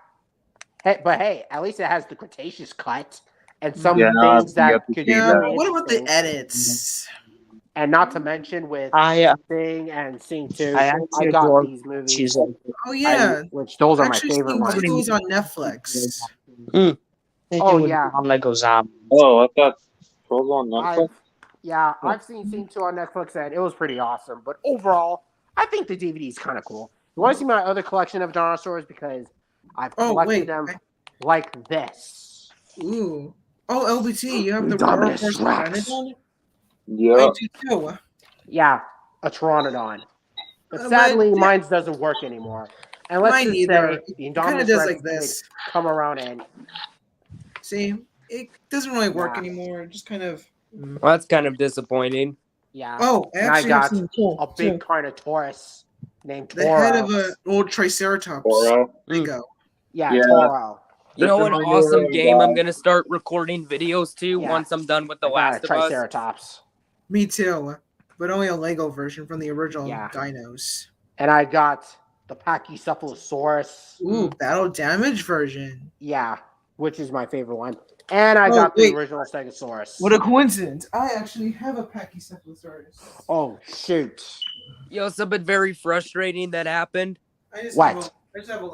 Hey, but hey, at least it has the Cretaceous cut and some Yeah, things you that have to could see be Yeah, that. but what about the interesting. edits? And not to mention with I Sing and Sing 2, I I actually got adore these movies. she's Oh yeah, Which those are my actually, favorite Sing ones. 2 is on Netflix. Oh, yeah. on Lego Zombie. Oh, I thought Trolls on Netflix. I've seen Sing 2 on Netflix and it was pretty awesome. But overall, I think the DVD is kind of cool. You want to see my other collection of dinosaurs? Because I've Oh, collected wait. them like this. Ooh. Oh, LBT, you have the Indominus Force Rex. Pteranodon? I Yep. do too. Yeah, a Pteranodon. But But, sadly, yeah. mine doesn't work anymore. And let's Mine just neither. say the It kind Indominus of does Rex like this. did come around and See, it doesn't really work Yeah. anymore. It just kind of. Well, that's kind of disappointing. yeah, Oh, I and I actually have got something cool. a big too. Carnotaurus named The Toro. head of an old Triceratops. Toro. There you go. Yeah, Yeah. Toro. You know This what is my new awesome one, game I'm guys. gonna start recording videos to Yeah. once I'm done with The I got Last a of Us? Triceratops. Me too, but only a Lego version from the original Yeah. dinos. And I got the Pachycephalosaurus. Ooh, battle damage version. Yeah, which is my favorite one. And I Oh, got the wait. original Stegosaurus. What a coincidence! I actually have a Pachycephalosaurus. Oh, shoot. Yo, something very frustrating that happened. I just What? have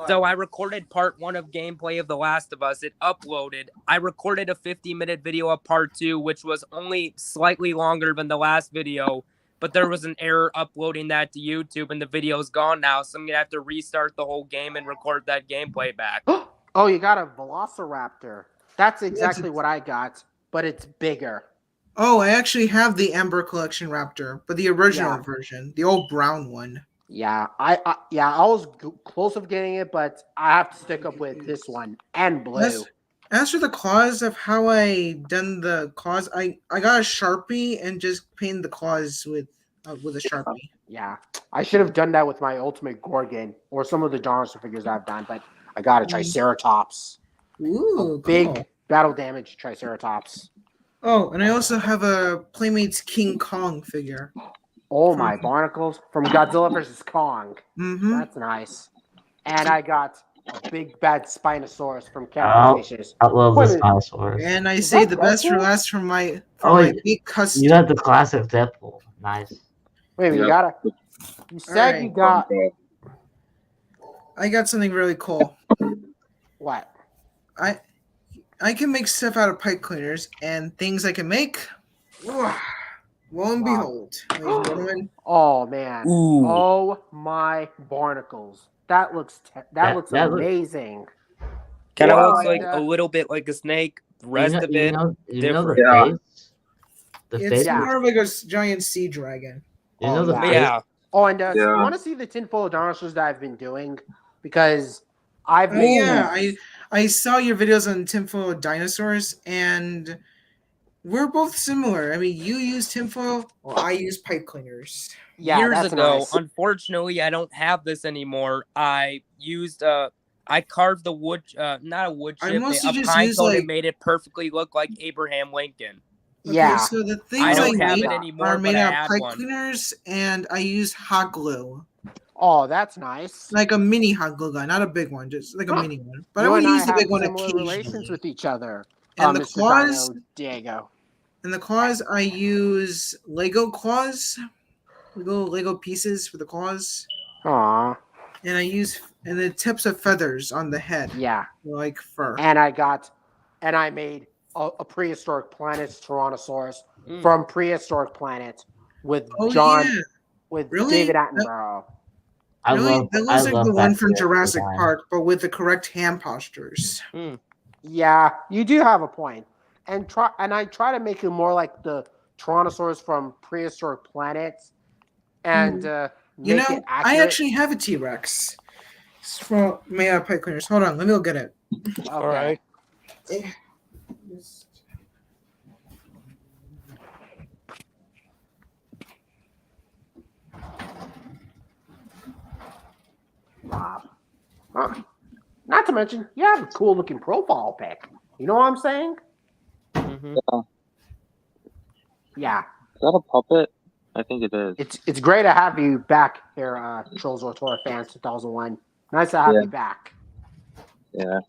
So I recorded part 1 of gameplay of The Last of Us. It uploaded. I recorded a 50-minute video of part 2, which was only slightly longer than the last video, but there was an error uploading that to YouTube, and the video's gone now, so I'm going to have to restart the whole game and record that gameplay back. Oh, you got a Velociraptor. That's exactly what I got, but it's bigger. Oh, I actually have the Ember Collection Raptor, but the original version, the old brown one. Yeah, I was close of getting it, but I have to stick up with this one and blue. As for the claws of how I done the claws, I got a Sharpie and just painted the claws with a Sharpie. Yeah, I should have done that with my Ultimate Gorgon or some of the dinosaur figures I've done, but I got a Triceratops. Ooh, big cool. battle damage Triceratops. Oh, and I also have a Playmates King Kong figure. Oh my barnacles from Godzilla vs. Kong. Mm-hmm. That's nice. And I got a big bad Spinosaurus from Cretaceous. I love the Spinosaurus. And I say the best for last for my big custom. You got the classic Deadpool. Nice. Wait, you got it. You said you got. I got something really cool. What? I can make stuff out of pipe cleaners, and things I can make. Lo and behold, ladies and gentlemen. Oh man! Ooh. Oh my barnacles! That looks amazing. Kind of looks like a little bit like a snake. The rest of it, different. The it's face more of like a giant sea dragon. You know the face? Yeah. Oh, and you want to see the tinfoil dinosaurs that I've been doing because I've been. I saw your videos on tinfoil dinosaurs, and we're both similar. I mean, you use tinfoil, while I use pipe cleaners. Yeah, years ago. Nice. Unfortunately, I don't have this anymore. I used I carved the wood, not a wood chip, a pine cone and made it perfectly look like Abraham Lincoln. Yeah. Okay, so the things I don't have it anymore, are made but out I of pipe one. cleaners, and I use hot glue. Oh, that's nice. Like a mini hot glue gun, not a big one, just like a mini one. But you I would and use I the have big one similar occasionally. relations with each other. And the Mr. claws, Dino Diego. And the claws, I use Lego claws, Lego pieces for the claws. Aww. And I use the tips of feathers on the head. Yeah. Like fur. And I made a prehistoric planet Tyrannosaurus from prehistoric planet with David Attenborough. That looks like the one from Jurassic Park, but with the correct hand postures. Yeah, you do have a point. And I try to make it more like the Tyrannosaurus from prehistoric planets, and make it accurate. I actually have a T-Rex. It's from made out of pipe cleaners. Hold on, let me go get it. Okay. All right. Wow. Not to mention, you have a cool looking profile pic. You know what I'm saying? Yeah. Yeah. Is that a puppet? I think it is. It's great to have you back here, Trolls or Tour fans 2001. Nice to have you back. Yeah.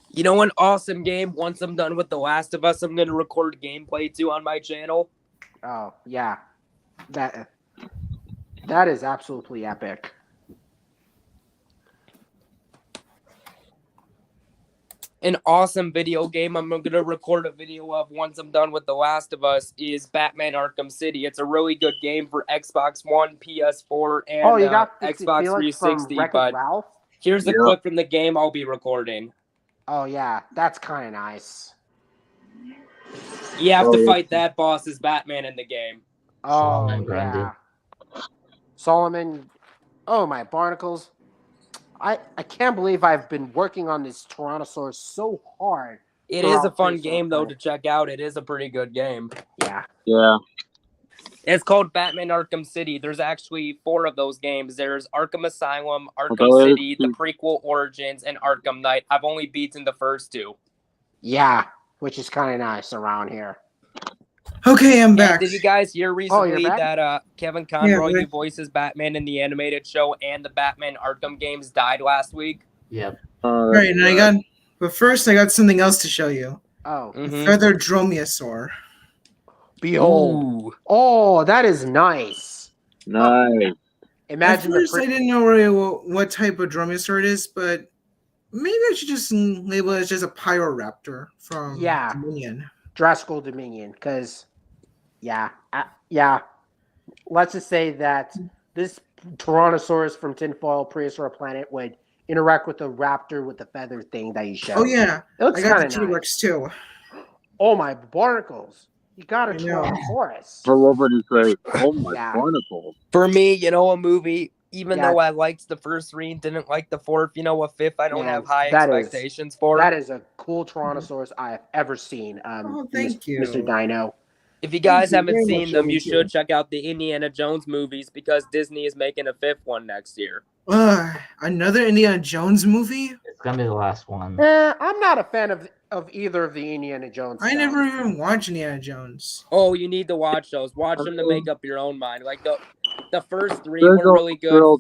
You know, an awesome game. Once I'm done with The Last of Us, I'm going to record gameplay too on my channel. Oh, yeah. That is absolutely epic. An awesome video game I'm going to record a video of once I'm done with The Last of Us is Batman Arkham City. It's a really good game for Xbox One, PS4, and Xbox 360. But Ralph? Here's a clip from the game I'll be recording. Oh, yeah. That's kind of nice. You have to fight that boss as Batman in the game. Oh, yeah. Solomon. Oh, my barnacles. I can't believe I've been working on this Tyrannosaurus so hard. It is a fun game, though, to check out. It is a pretty good game. Yeah. Yeah. It's called Batman Arkham City. There's actually 4 of those games. There's Arkham Asylum, Arkham City, the prequel Origins, and Arkham Knight. I've only beaten the first 2. Yeah, which is kind of nice around here. Okay, I'm back. Did you guys hear recently that Kevin Conroy, who voices Batman in the animated show and the Batman Arkham games, died last week? Yep. Right, and but first I got something else to show you. Oh. The feathered dromaeosaur. Behold. Ooh. Oh, that is nice. Nice. Imagine At first, I didn't know really what type of dromaeosaur it is, but maybe I should just label it as just a Pyroraptor from Dominion. Jurassic Dominion, because yeah, let's just say that this Tyrannosaurus from Tinfoil Prehistoric Planet would interact with the raptor with the feather thing that you showed. Oh yeah, it looks I got the kind of T-Rex too. Oh my barnacles! You got a I know. Tyrannosaurus. For what would you say? Oh my barnacles. For me, a movie, even Yeah. though I liked the first three and didn't like the fourth, a fifth I don't Man, have high that is- expectations for. That is a cool Tyrannosaurus I have ever seen. Oh, thank you. Mr. Dino. If you guys you haven't very seen much. them, you Thank you. should check out the Indiana Jones movies because Disney is making a fifth one next year. Another Indiana Jones movie? It's gonna be the last one. I'm not a fan of either of the Indiana Jones. I stuff. never even watched Indiana Jones. Oh, you need to watch those. Watch them to make up your own mind. Like the first three There's were really good. no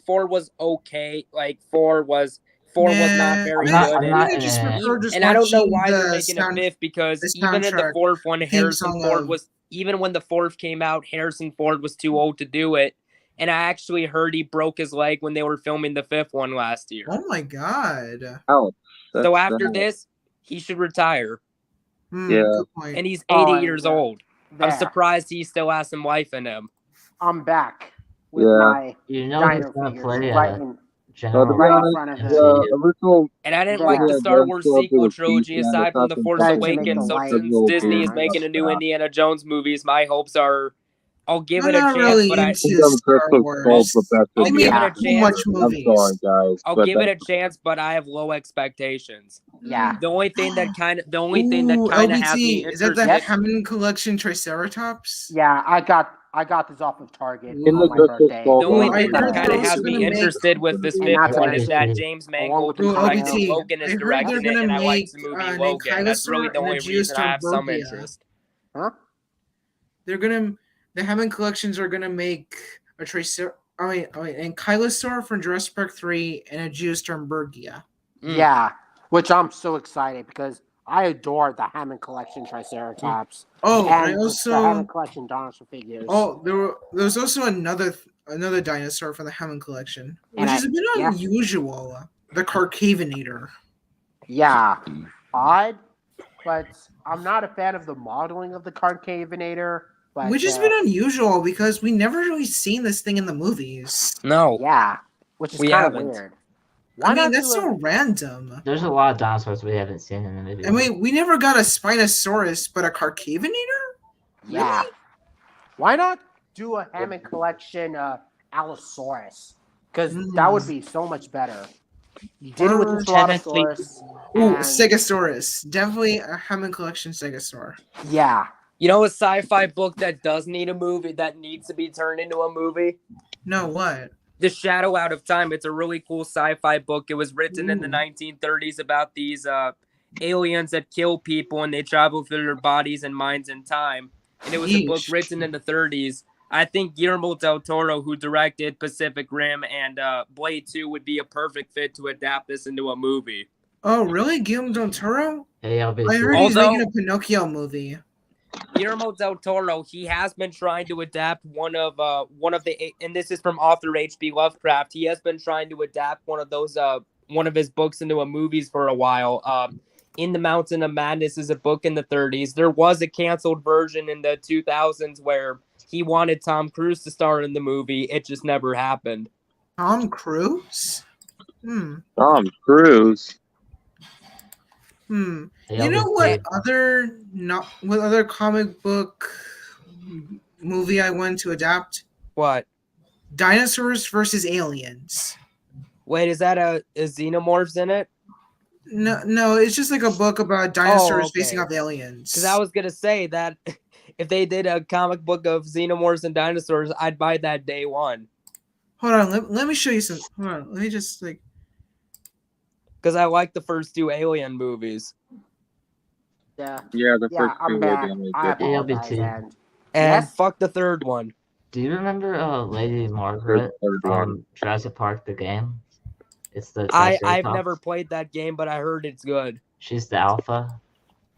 Four was okay. Like four was not very I'm not- good. I'm not- I just prefer just And I don't know watching why they're the making a sound- fifth because the even in the soundtrack fourth one, theme Harrison song Ford of- was even when the fourth came out, Harrison Ford was too old to do it. And I actually heard he broke his leg when they were filming the fifth one last year. Oh my god. Ouch. So after this, he should retire. Yeah. Good point. And he's Oh, 80 and years there- old. there. I'm surprised he still has some life in him. I'm back with Yeah. my You know who's dino gonna figures play right in General to be right in honest, front of MCU. original And I didn't Yeah. like the Yeah, Star that's Wars still a sequel bit of trilogy peace, aside man. from The That's Force Guys, to make Awakens. the So light since little Disney bit is of making a new that. Indiana Jones movies, my hopes are I'll give I'm it a not chance, really but I into think I'm Star Crystal Wars. Skull's the best I'll of give the- it a Too chance. much I'm movies. sorry, guys. I'll but give it a that's- chance, but I have low expectations. Yeah. The only thing that kind of has me LBT, is that the interested. Hammond Collection Triceratops? Yeah, I got this off of Target In on the my Crystal birthday. Skull The only I thing that heard kind they're of has also me gonna make- interested with this And fifth that's one what is it that is. James Along Mangold, with who the directed LBT, Logan, I is heard directing they're it, gonna and I like make the movie an Logan. That's really Ankylosaur the and a only reason I have some Geostorm interest. The Hammond Collections are gonna make a Tricer. Ankylosaur from Jurassic Park 3 and a Geostorm Bergia. Yeah, which I'm so excited because I adore the Hammond Collection Triceratops. Oh, and I the also Hammond Collection dinosaur figures. there was also another dinosaur from the Hammond Collection, which And is a bit unusual. The Carcavinator. Yeah, odd, but I'm not a fan of the modeling of the Carcavinator. But, Which has been unusual because we never really seen this thing in the movies. No. Yeah, which is We kind of haven't. weird. I mean, not that's do so random. There's a lot of dinosaurs we haven't seen in the movie. I mean, we never got a Spinosaurus, but a Carcavinator? Yeah. Why not do a Hammond Collection Allosaurus? Because that would be so much better. You did it with the Technically- Tyrannosaurus. Ooh, and- Stegosaurus. Definitely a Hammond Collection Stegosaur. Yeah. You know a sci-fi book that does need a movie, that needs to be turned into a movie? No, what? The Shadow Out of Time. It's a really cool sci-fi book. It was written in the 1930s about these aliens that kill people and they travel through their bodies and minds in time. And it was a book Yeesh. written in the 30s. I think Guillermo del Toro, who directed Pacific Rim and Blade 2, would be a perfect fit to adapt this into a movie. Oh, really? Guillermo del Toro? Hey, I heard he's Also- making a Pinocchio movie. Guillermo del Toro, he has been trying to adapt one of the, and this is from author H.P. Lovecraft. He has been trying to adapt one of his books into a movies for a while. In the Mountain of Madness is a book in the 30s. There was a canceled version in the 2000s where he wanted Tom Cruise to star in the movie. It just never happened. Tom Cruise? Tom Cruise. You Hey, know LBT. what other comic book movie I wanted to adapt? What? Dinosaurs versus Aliens. Wait, is that a xenomorphs in it? No, it's just like a book about dinosaurs okay. facing off aliens. Because I was gonna say that if they did a comic book of xenomorphs and dinosaurs, I'd buy that day one. Hold on, let me show you some. Hold on, let me just like. Because I like the first two Alien movies. Yeah. Yeah, the Yeah, first two I'm were back. the only I good. apologize. LBT. And And Yes? fuck the third one. Do you remember Lady Margaret Third one. from Jurassic Park the game? It's the I've Triceratops. never played that game, but I heard it's good. She's the alpha.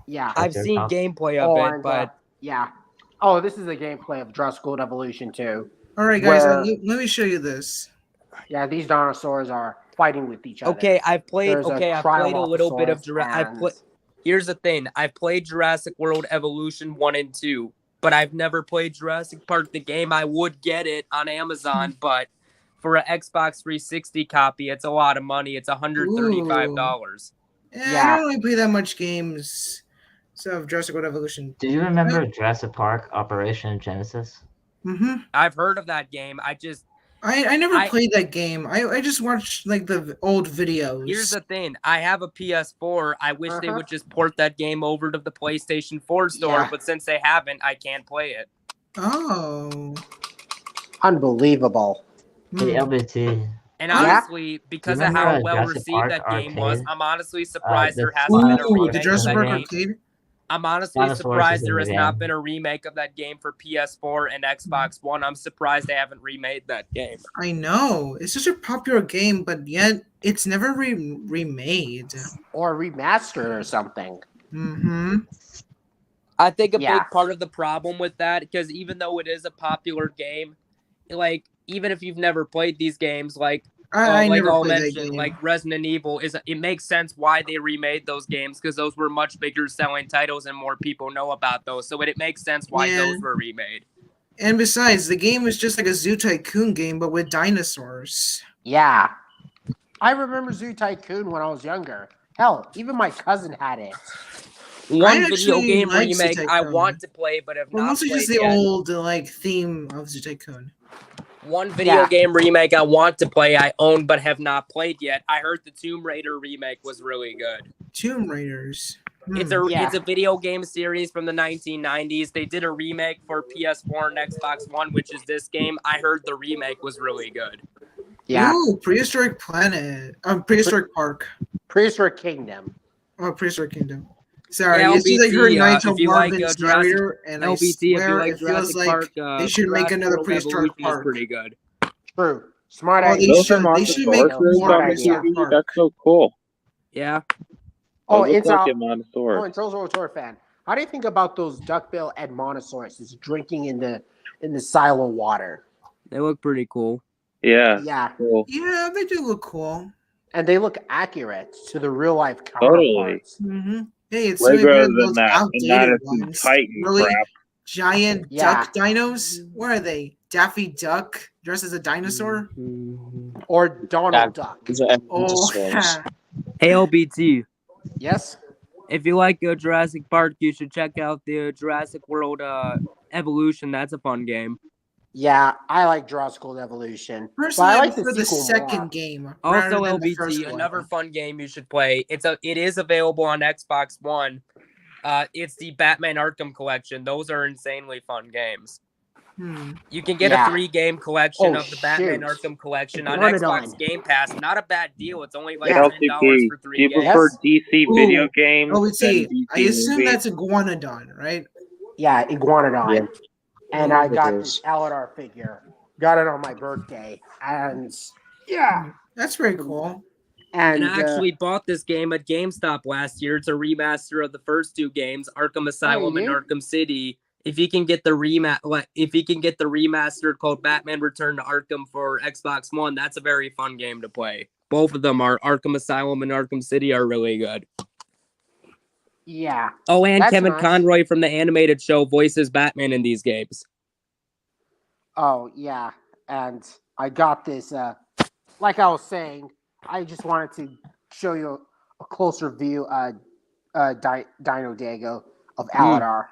yeah. I've seen Triceratops. gameplay of it, and, but yeah. Oh, this is a gameplay of Jurassic World Evolution too. All right, guys, where let me show you this. yeah, these dinosaurs are fighting with each other. Okay, I've played. There's Okay, I've played a little bit of Trilophossaurus Jurassic. Here's the thing: I've played Jurassic World Evolution 1 and 2, but I've never played Jurassic Park the game. I would get it on Amazon, but for an Xbox 360 copy, it's a lot of money. It's $135. Yeah, I don't really play that much games. So Jurassic World Evolution. Do you remember Jurassic Park Operation Genesis? Mm-hmm. I've heard of that game. I never played that game. I just watched like the old videos. Here's the thing. I have a PS4. I wish they would just port that game over to the PlayStation 4 store, but since they haven't, I can't play it. Oh. Unbelievable. Hey, LBT. And honestly, because of how well received that game was, I'm honestly surprised there hasn't been a remake the Jurassic Park Arcade? I'm honestly surprised there has not been a remake of that game for PS4 and Xbox One. I'm surprised they haven't remade that game. I know. It's such a popular game, but yet it's never remade. Or remastered or something. Mm-hmm. I think a big part of the problem with that, because even though it is a popular game, like, even if you've never played these games, like, I never played that game. like Resident Evil, it makes sense why they remade those games, because those were much bigger selling titles and more people know about those. So it makes sense why those were remade. And besides, the game is just like a Zoo Tycoon game, but with dinosaurs. Yeah. I remember Zoo Tycoon when I was younger. Hell, even my cousin had it. One video game remake I want to play, but have not mostly played just the yet. old theme of Zoo Tycoon. One video game remake I want to play, I own but have not played yet. I heard the Tomb Raider remake was really good. Tomb Raiders. It's a video game series from the 1990s. They did a remake for PS4 and Xbox One, which is this game. I heard the remake was really good. Yeah. Ooh, Prehistoric Planet. Prehistoric Park. Prehistoric Kingdom. Oh, Prehistoric Kingdom. Sorry, Yeah, it's just like heard Nigel Marvin's Jurassic- narrator, and LBT, I swear it feels like they should make another Prehistoric Park. Pretty good. True. Smart Oh, idea. they should make more Prehistoric Park. That's so cool. Yeah. Oh, It it's looks like a a Montessori. Oh, and Charles Rotor fan. How do you think about those duckbill Edmontosaurus drinking in the silo water? They look pretty cool. Yeah. Yeah. Cool. Yeah, they do look cool. And they look accurate to the real life Totally. counterparts. Mm-hmm. Hey, it's Way way better better than than those that. And not outdated some ones. Titan Really crap. giant Yeah. duck dinos? What are they? Daffy Duck dressed as a dinosaur? Or Donald Duck. These are Oh, Edmontosaurus. Hey, LBT. Yes? If you like Jurassic Park, you should check out the Jurassic World Evolution. That's a fun game. Yeah, I like Jurassic World Evolution. Personally, but I I like prefer the sequel second more. game. Also, rather than the first LBT, one. another fun game you should play. It is available on Xbox One. It's the Batman Arkham Collection. Those are insanely fun games. You can get a 3-game collection of the Batman Arkham Collection on Xbox Game Pass. Not a bad deal. It's only like $10 for 3 Do you games. prefer DC video games? Oh, let's than see. DC I assume movies? that's Iguanodon, right? Yeah, Iguanodon. Yeah. And I It got is. this Aladar figure. Got it on my birthday. And yeah. That's very cool. And I actually bought this game at GameStop last year. It's a remaster of the first 2 games, Arkham Asylum and Arkham City. If you can get the remastered called Batman Return to Arkham for Xbox One, that's a very fun game to play. Both of them are Arkham Asylum and Arkham City are really good. Yeah. Oh, and That's Kevin nice. Conroy from the animated show voices Batman in these games. Oh, yeah. And I got this, like I was saying, I just wanted to show you a closer view, Dino Dago of Aladar.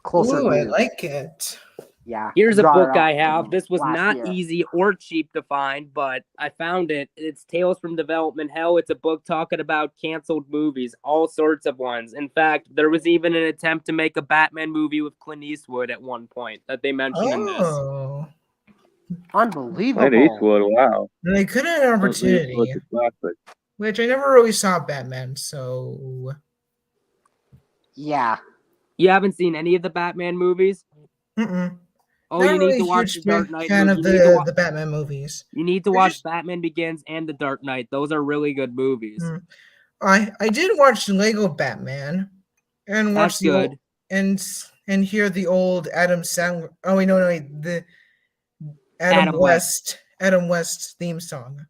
Closer Ooh, view. I like it. Yeah. Here's a Got it book I off have. This was last not year. easy or cheap to find, but I found it. It's Tales from Development Hell. It's a book talking about canceled movies, all sorts of ones. In fact, there was even an attempt to make a Batman movie with Clint Eastwood at one point that they mentioned in this. Oh. Unbelievable. Clint Eastwood, wow. They could have an opportunity, Eastwood's a classic. which I never really saw Batman, so... Yeah. You haven't seen any of the Batman movies? Mm-mm. Oh, Not you need really to a watch huge the Dark Knight. fan of You need to the Batman movies. You need to They're watch just- Batman Begins and The Dark Knight. Those are really good movies. I did watch Lego Batman and watch That's the old, good. and hear the old Adam Sandler. Oh wait, no, the Adam West's theme song.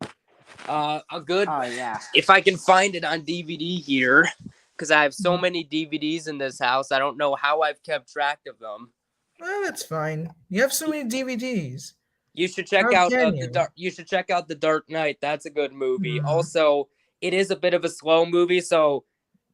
A good. Oh yeah. If I can find it on DVD here, because I have so many DVDs in this house, I don't know how I've kept track of them. Well, that's fine. You have so many DVDs. You should check How out can the you? Dark. You should check out The Dark Knight. That's a good movie. Hmm. Also, it is a bit of a slow movie, so.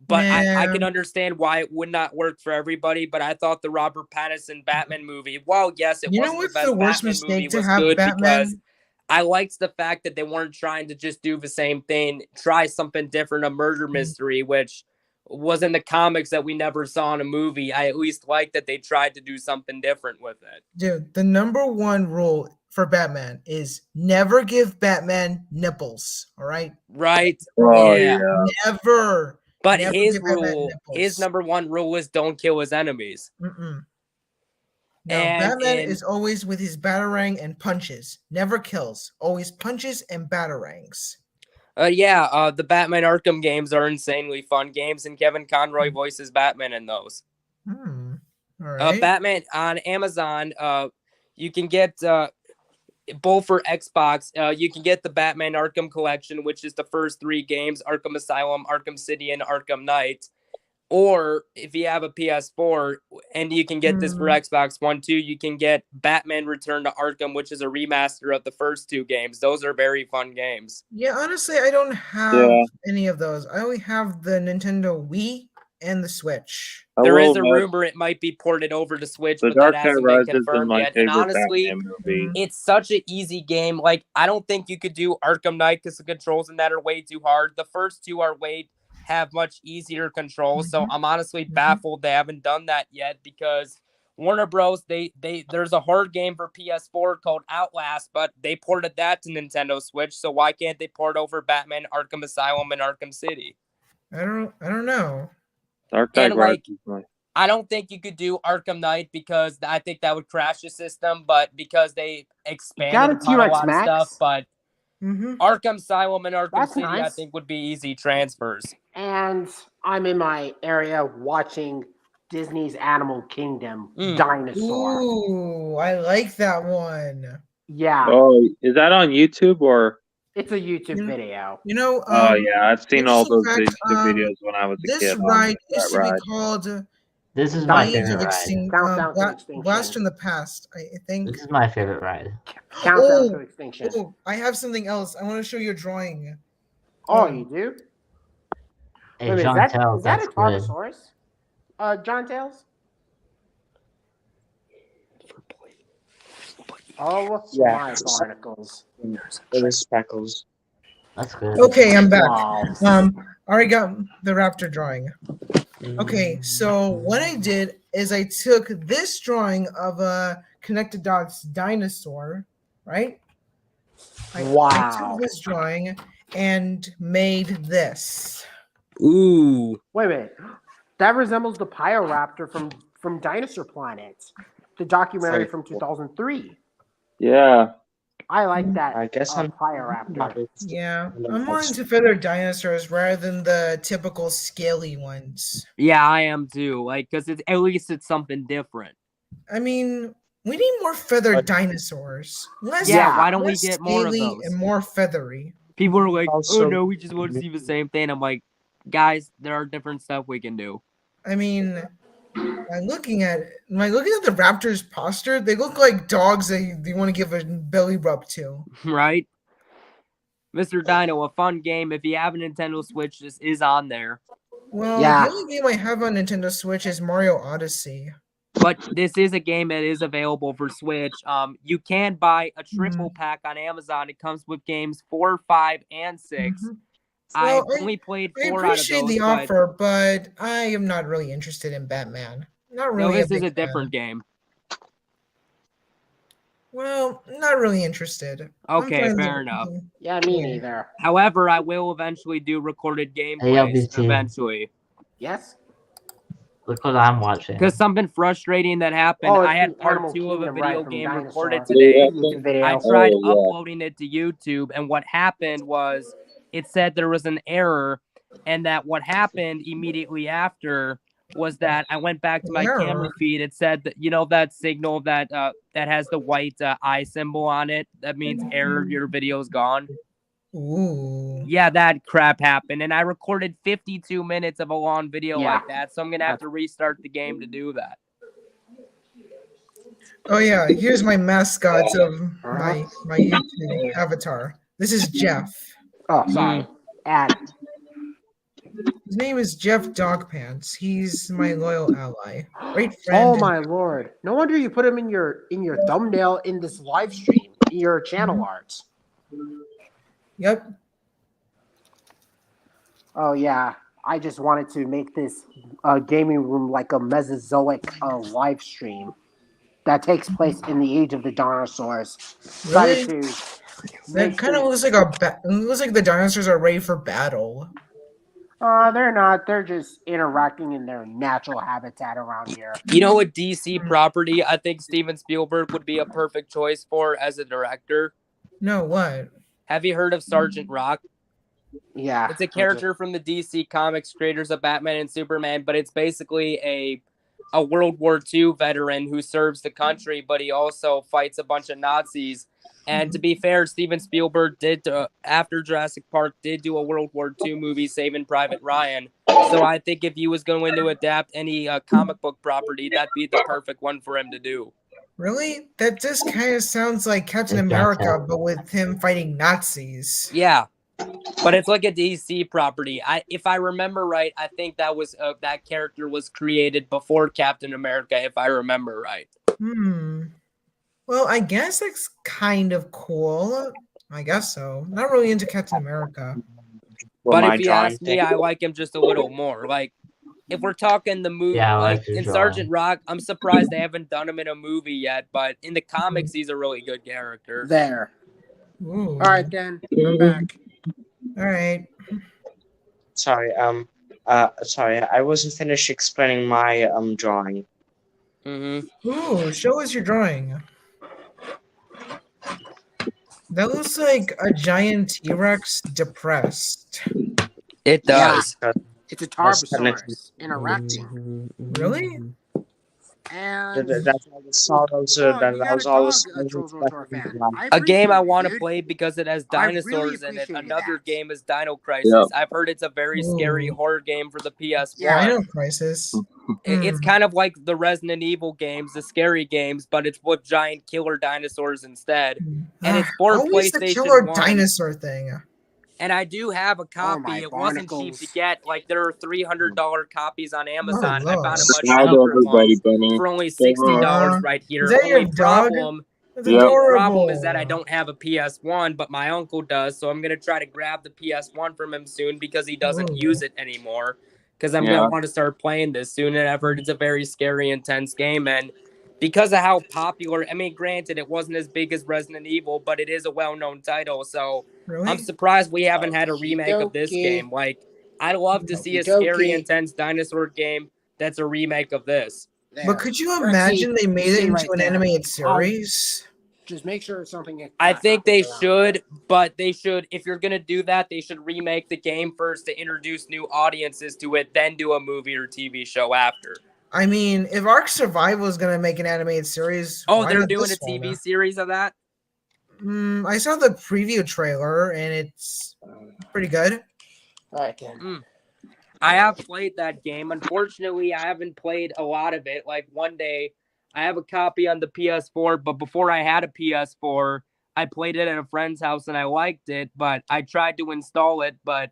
But I Nah. can understand why it would not work for everybody. But I thought the Robert Pattinson Batman movie, well, yes, it You know wasn't the what's best the worst Batman movie, mistake to was have good because Batman? I liked the fact that they weren't trying to just do the same thing, try something different, a murder mystery, which was in the comics that we never saw in a movie. I at least like that they tried to do something different with it. Dude, the number one rule for Batman is never give Batman nipples. All right, Right? Oh Yeah. never. But Never his give Batman rule, nipples. his number one rule is don't kill his enemies. No, And Batman in- is always with his batarang and punches. Never kills. Always punches and batarangs. The Batman Arkham games are insanely fun games, and Kevin Conroy voices Batman in those. All right. Batman on Amazon, you can get both for Xbox. You can get the Batman Arkham Collection, which is the first 3 games: Arkham Asylum, Arkham City, and Arkham Knight. Or if you have a PS4, and you can get this for Xbox One too, you can get Batman Return to Arkham, which is a remaster of the first 2 games. Those are very fun games. Yeah, honestly, I don't have any of those. I only have the Nintendo Wii and the Switch. There is a rumor it might be ported over to Switch, The but Dark that Knight hasn't been Rises is confirmed my yet. And favorite honestly, Batman movie. it's such an easy game. Like, I don't think you could do Arkham Knight because the controls in that are way too hard. The first 2 have much easier controls. So I'm honestly baffled they haven't done that yet, because Warner Bros. There's a horror game for PS4 called Outlast, but they ported that to Nintendo Switch. So why can't they port over Batman Arkham Asylum and Arkham City? I don't know. Dark Knight And, like, Rises. I don't think you could do Arkham Knight because I think that would crash the system, but because they expanded upon a lot of stuff. But Arkham Asylum and Arkham That's City, I nice. think, would be easy transfers. And I'm in my area watching Disney's Animal Kingdom Dinosaur. Ooh, I like that one. Yeah, Oh, is that on YouTube or? it's a YouTube video. You know, Oh yeah, I've seen all those interesting fact, YouTube videos when I was a this kid. ride That used to ride. be called This is my Age favorite of ride. Extinction. Countdown to Extinction. Blast from the Past, I think. This is my favorite ride. Countdown to Extinction. Oh, I have something else. I want to show you a drawing. Oh, you do? Hey, Wait a minute, John Tell, is that a that's good. Tarbosaurus? John Tails? Oh, Yeah. my barnacles. It was Speckles. That's good. Okay, I'm back. Wow. I already got the raptor drawing. Okay, so what I did is I took this drawing of a connected dots dinosaur, right? I Wow. took this drawing and made this. Ooh. Wait a minute. That resembles the Pyoraptor from Dinosaur Planet, the documentary from 2003. Yeah. I like that. I guess I'm Pyoraptor. Yeah, I'm more into feathered dinosaurs rather than the typical scaly ones. Yeah, I am too. Like, because at least it's something different. I mean, we need more feathered dinosaurs. Less, Yeah, why don't we less get more of scaly those? and more feathery. People are like, Also- oh no, we just want to see the same thing. I'm like, guys, there are different stuff we can do. I mean, by looking at the raptor's posture, they look like dogs that you want to give a belly rub to. Right? Mr. Dino, a fun game. If you have a Nintendo Switch, this is on there. Well, Yeah. the only game I have on Nintendo Switch is Mario Odyssey. But this is a game that is available for Switch. You can buy a triple pack on Amazon. It comes with games 4, 5, and 6. I've Well, only played I 4 out of appreciate those. the but offer, but I am not really interested in Batman. Not no, really. this is big a different fan. game. Well, not really interested. I'm Okay, playing fair enough. Yeah, me neither. However, I will eventually do recorded gameplays LBT. eventually. Yes? Look what I'm watching. Because something frustrating that happened, Oh, it's I had the part Animal 2 of a Kingdom video ride from game Dinosaur. recorded Yeah, today. YouTube video. I tried Oh, yeah. uploading it to YouTube, and what happened was it said there was an error, and that what happened immediately after was that I went back to my Where? camera feed. It said that that signal that that has the white eye symbol on it. That means error. Your video's gone. Ooh. Yeah, that crap happened, and I recorded 52 minutes of a long video Yeah. like that, so I'm gonna have to restart the game to do that. Oh yeah, here's my mascot of my YouTube avatar. This is Jeff. Oh, sorry. And His name is Jeff Dogpants. He's my loyal ally. Great friend. oh my lord! No wonder you put him in your thumbnail in this live stream, in your channel art. Yep. Oh yeah, I just wanted to make this gaming room like a Mesozoic live stream that takes place in the age of the dinosaurs. Really? Decided to That kind of looks like it looks like the dinosaurs are ready for battle. They're not. They're just interacting in their natural habitat around here. You know what DC property I think Steven Spielberg would be a perfect choice for as a director? No, what? Have you heard of Sergeant Rock? Yeah. It's a character from the DC Comics creators of Batman and Superman, but it's basically a World War II veteran who serves the country, but he also fights a bunch of Nazis. And to be fair, Steven Spielberg did, after Jurassic Park, did do a World War II movie, Saving Private Ryan. So I think if he was going to adapt any comic book property, that'd be the perfect one for him to do. Really? That just kind of sounds like Captain Like America, but with him fighting Nazis. Yeah, but it's like a DC property. If I remember right, I think that was that character was created before Captain America, if I remember right. Well, I guess that's kind of cool. I guess so. Not really into Captain America. But if you ask me, I like him just a little more. Like, if we're talking the movie, Yeah, I like like your in drawing. Sergeant Rock, I'm surprised they haven't done him in a movie yet. But in the comics, he's a really good character. There. Ooh. All right, then. I'm back. All right. Sorry, sorry, I wasn't finished explaining my drawing. Ooh, show us your drawing. That looks like a giant T-Rex depressed. It does. It's a Tarbosaurus interacting. Really? And That's all the sorrows. That was all the A game I want to play because it has dinosaurs in it. Another game is Dino Crisis. Yep. I've heard it's a very scary horror game for the PS1. Yeah, Dino Crisis. It's kind of like the Resident Evil games, the scary games, but it's with giant killer dinosaurs instead. And it's for Always the PlayStation killer 1. dinosaur thing. And I do have a copy. It wasn't cheap to get. Like, there are $300 copies on Amazon. I found a much cheaper one for only $60 right here. Is that Only your dog? problem, That's the adorable. problem is that I don't have a PS1, but my uncle does. So I'm gonna try to grab the PS1 from him soon because he doesn't use it anymore. Because I'm gonna want to start playing this soon. And I've heard it's a very scary, intense game. And because of how popular, I mean, granted, it wasn't as big as Resident Evil, but it is a well-known title. So I'm surprised we haven't had a remake of this game. Like, I'd love to see a scary, intense dinosaur game that's a remake of this. But could you imagine they made it into an animated series? Just make sure it's something. I think they should, but they should, if you're going to do that, they should remake the game first to introduce new audiences to it, then do a movie or TV show after. I mean, if Ark Survival is going to make an animated series, oh, they're doing a TV series of that? I saw the preview trailer, and it's pretty good. All right, then. I have played that game. Unfortunately, I haven't played a lot of it. Like, one day, I have a copy on the PS4, but before I had a PS4, I played it at a friend's house, and I liked it, but I tried to install it, but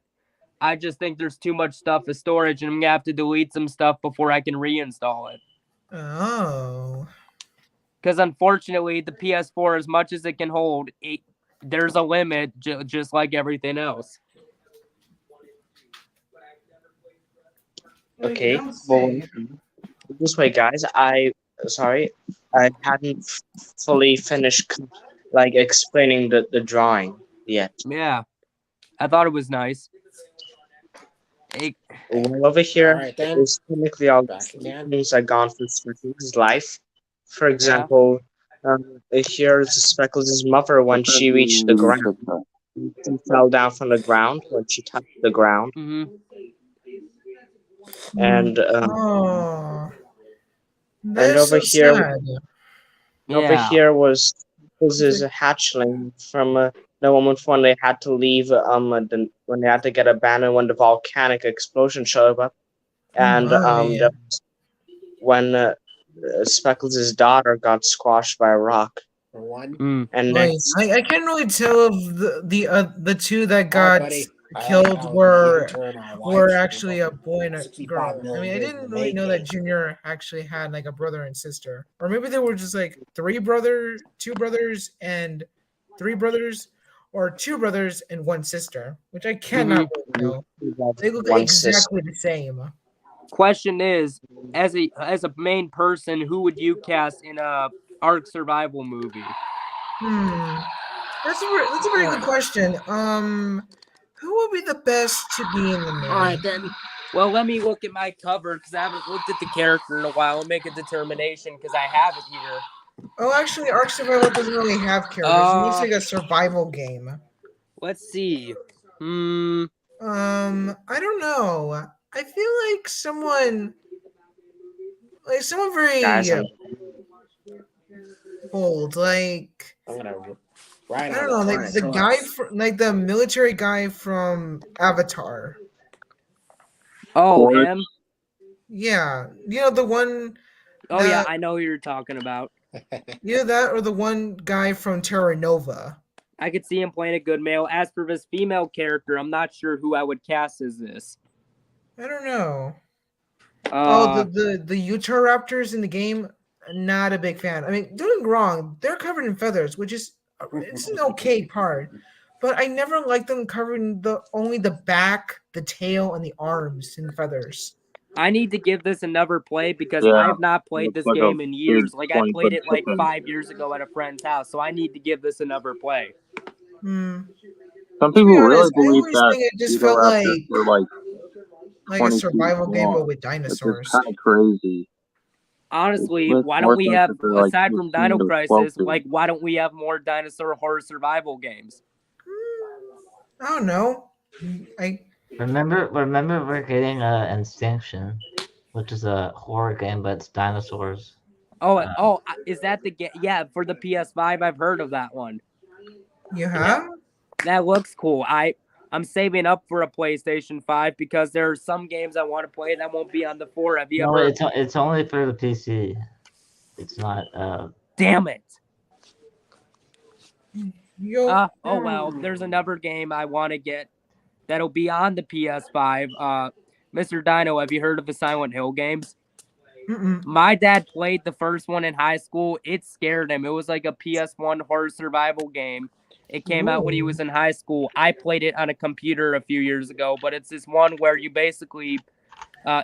I just think there's too much stuff as storage, and I'm going to have to delete some stuff before I can reinstall it. Oh. Because unfortunately, the PS4, as much as it can hold, there's a limit, just like everything else. Okay, well, this way, guys, I hadn't fully finished, like, explaining the drawing yet. Yeah, I thought it was nice. Well, over here, is technically all things are gone for Speckles' life. For example, here's Speckles' mother when she reached the ground. She fell down from the ground when she touched the ground. And Oh, and that's over so here sad. over Yeah. here was is a hatchling from the moment when they had to leave when they had to get abandoned when the volcanic explosion showed up, Oh and my. that was when Speckles' daughter got squashed by a rock. For one. Mm. And Wait, next, I can't really tell if the two that All right, got buddy. I killed like how were you turn our were lives actually a from boy and a 65 girl. I million mean, I years in didn't the really know that making. Junior actually had like a brother and sister, or maybe they were just like two brothers and three brothers, or two brothers and one sister, which I cannot really tell. They look one sister. exactly the same. Question is, as a main person, who would you cast in a Ark survival movie? That's a very good question. Who would be the best to be in the movie? All right, then. Well, let me look at my cover because I haven't looked at the character in a while and make a determination because I have it here. Oh, actually, Ark Survival doesn't really have characters. It looks like a survival game. Let's see. I don't know. I feel like someone very Guys, bold. Like I'm gonna I write don't on know, the like the guy like the military guy from Avatar. Oh, Or- him? Yeah, you know the one. Oh, yeah, I know who you're talking about. You know that, or the one guy from Terra Nova. I could see him playing a good male. As for this female character, I'm not sure who I would cast as this. I don't know. Uh, The Utah Raptors in the game, not a big fan. I mean, don't get me wrong, they're covered in feathers, which is it's an okay part. But I never liked them covering only the back, the tail, and the arms in feathers. I need to give this another play because Yeah, I've not played looks this like a game in years. big Like I 20-foot played it like chicken. 5 years ago at a friend's house, so I need to give this another play. Some To be people really honest, I believe always that think it just felt Velociraptors were like like a 20 feet survival game, but long. with It's dinosaurs. just kind of crazy. Honestly, Makes why more don't we sense have, if they're like aside from 15 Dino to 12 Crisis, feet. like why don't we have more dinosaur horror survival games? I don't know. I Remember we're getting Extinction, which is a horror game, but it's dinosaurs. Is that the game? Yeah, for the PS5, I've heard of that one. You have? That looks cool. I'm saving up for a PlayStation 5 because there are some games I want to play that won't be on the 4. Have you No, ever? it's only for the PC. It's not. Damn it. Yo. Oh well, there's another game I want to get that'll be on the PS5. Mr. Dino, have you heard of the Silent Hill games? Mm-mm. My dad played the first one in high school. It scared him. It was like a PS1 horror survival game. It came out when he was in high school. I played it on a computer a few years ago, but it's this one where you basically,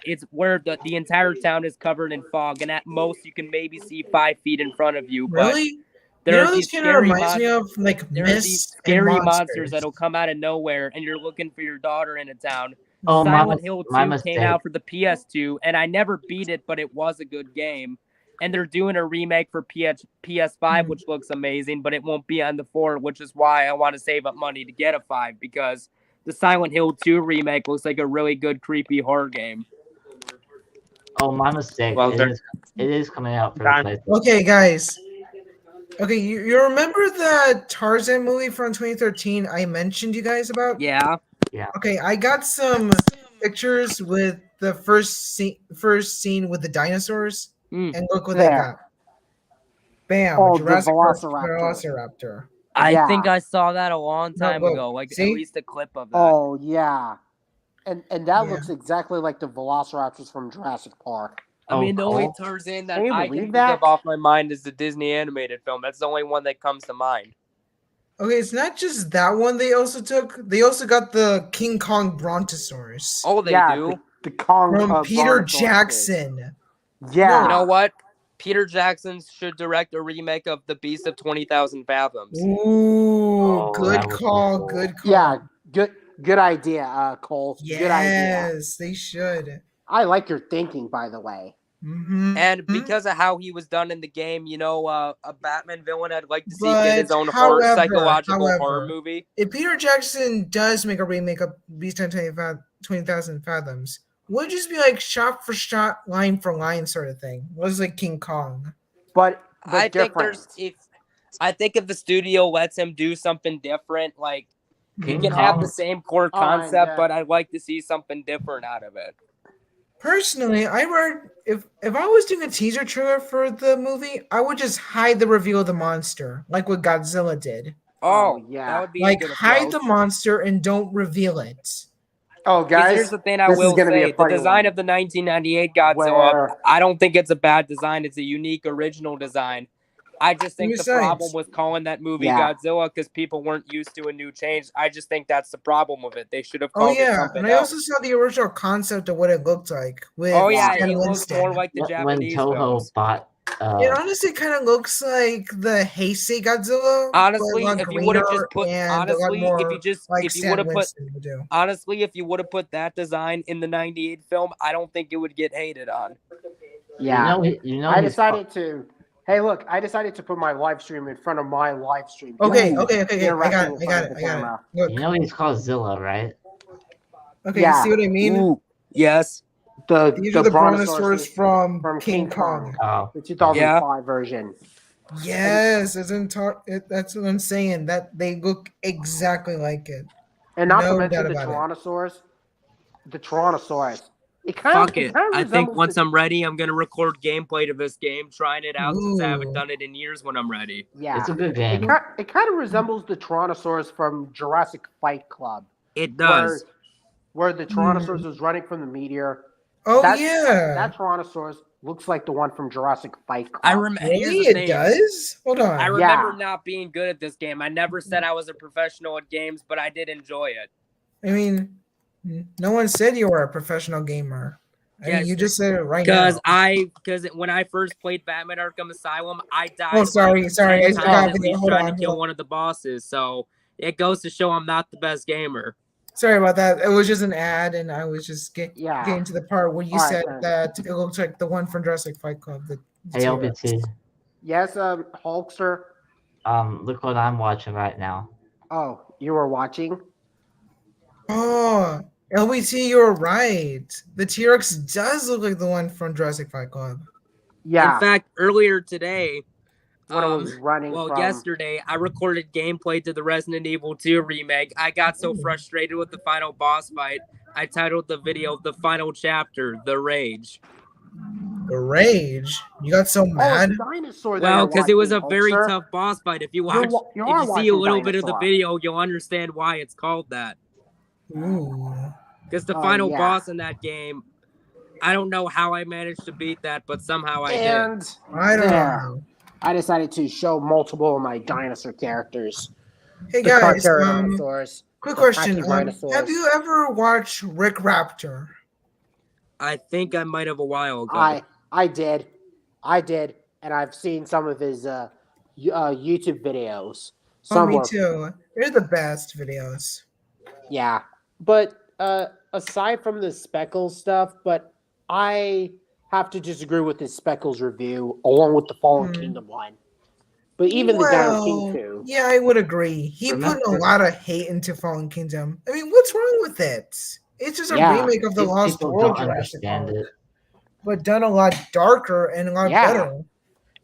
it's where the entire town is covered in fog, and at most you can maybe see 5 feet in front of you. Really? But there You are know, these this kind of reminds me of like there are these Mysts scary and monsters that'll come out of nowhere, and you're looking for your daughter in a town. Oh, Silent Hill my 2 mistake. came out for the PS2, and I never beat it, but it was a good game. And they're doing a remake for PS5, which looks amazing, but it won't be on the 4, which is why I want to save up money to get a 5, because the Silent Hill 2 remake looks like a really good, creepy horror game. Oh, my mistake. Well, It is coming out for the PlayStation. Okay, guys. Okay, you remember the Tarzan movie from 2013 I mentioned you guys about? Yeah. Okay, I got some pictures with the first scene with the dinosaurs, and look what they got. Bam! Oh, Jurassic the Park Velociraptor. Velociraptor. I think I saw that a long No, time look, ago, like see? at least a clip of that. Oh yeah, and that Yeah. looks exactly like the Velociraptors from Jurassic Park. I mean, the only Cole? Tarzan that Can you I believe can that? think of off my mind is the Disney animated film. That's the only one that comes to mind. Okay, it's not just that one they also took. They also got the King Kong Brontosaurus Oh, they yeah, do? The Kong from Peter Brontosaurus. Jackson. Yeah. You know what? Peter Jackson should direct a remake of The Beast of 20,000 Fathoms. Ooh, good that would be call. cool. Good call. Yeah, good idea, Cole. Good idea. Yes, they should. I like your thinking, by the way. Mm-hmm. And because of how he was done in the game, a Batman villain I'd like to see But get his own however- psychological horror however, movie. if Peter Jackson does make a remake of Beast of 20,000 Fathoms, would just be like shot for shot, line for line sort of thing. It was like King Kong. But I think different. if the studio lets him do something different, like he King can have Kong. the same core Oh, and, concept, but I'd like to see something different out of it. Personally, I would if I was doing a teaser trailer for the movie, I would just hide the reveal of the monster, like what Godzilla did. Oh, yeah. that would be Like a good hide the approach. monster and don't reveal it. Oh, Because guys, here's the thing I this is will gonna be a say: the funny design one. of the 1998 Godzilla, Where- I don't think it's a bad design. It's a unique, original design. I just think the Besides- problem with calling that movie Yeah. Godzilla because people weren't used to a new change. I just think that's the problem with it. They should have Oh called it yeah, something and I else. also saw the original concept of what it looked like with Oh yeah, Stan it looks Winston. more like the When Japanese Toho films. bought It honestly kind of looks like the Heisei Godzilla. but Honestly, a lot if you would have greener just put and a lot more like if you Stan would have put Winston would do. honestly, if you would have put that design in the 98 film, I don't think it would get hated on. Yeah. you know I he's decided to. Hey, look! I decided to put my live stream in front of my live stream. Okay, Ooh, okay. I interacting got in it. front of the I got camera. it. Look, you know he's called Zilla, right? okay, Yeah. you see what I mean? Ooh, yes. These are the brontosaurus from from King Kong. Oh, the 2005 version. Yes, that's what I'm saying. That they look exactly like it. And not No to mention doubt the about it. Tyrannosaurus. The Tyrannosaurus. It kind Fuck of it. kind of I think resembles once the, I'm ready, I'm gonna record gameplay to this game, trying it out since I haven't Ooh. done it in years when I'm ready. yeah. it's a good It, game. it kind of resembles the Tyrannosaurus from Jurassic Fight Club, It does. where the Tyrannosaurus was running from the meteor. Oh That- yeah. That Tyrannosaurus looks like the one from Jurassic Fight Club. I remember. Really, Here's the it thing. does. Hold on. I remember Yeah. not being good at this game. I never said I was a professional at games, but I did enjoy it. I mean, no one said you were a professional gamer. I mean, Yes, you just said it right now. Because when I first played Batman Arkham Asylum, I died. Oh, sorry, like sorry, 10 I times got at it. least Hold trying on, to kill hold on. one of the bosses. So it goes to show I'm not the best gamer. Sorry about that. It was just an ad, and I was just Yeah. getting to the part where you All right, said then. that it looks like the one from Jurassic Fight Club. The Hey, T-Rex. LBT. Yes, Hulkster. Look what I'm watching right now. Oh, you were watching? Oh, LBT, you're right. The T-Rex does look like the one from Jurassic Fight Club. Yeah. In fact, earlier today, when it was running from... yesterday, I recorded gameplay to the Resident Evil 2 remake. I got so frustrated with the final boss fight, I titled the video "The Final Chapter: The Rage." The Rage. You got so Oh, mad. it's Dinosaur. that Well, you're because it was a watching, very Hulkster. tough boss fight. If you You're watch, wa- you if are you see a watching little bit of the Dinosaur. video, you'll understand why it's called that. Ooh. Because the Oh, final yeah. boss in that game, I don't know how I managed to beat that, but somehow I did. And I don't there, know. I decided to show multiple of my dinosaur characters. Hey The guys, Carcharodontosaurus, quick the question. Pachyrhinosaurus. Have you ever watched Rick Raptor? I think I might have a while ago. I did, and I've seen some of his YouTube videos. Oh, Some me were, too. They're the best videos. yeah. But aside from the Speckles stuff, but I have to disagree with his Speckles review along with the Fallen Kingdom one. But even the Down King too. Yeah, I would agree. He put a lot of hate into Fallen Kingdom. I mean, what's wrong with it? It's just a Yeah. remake of the Lost People World don't Jurassic understand Park, it. but done a lot darker and a lot Yeah. better.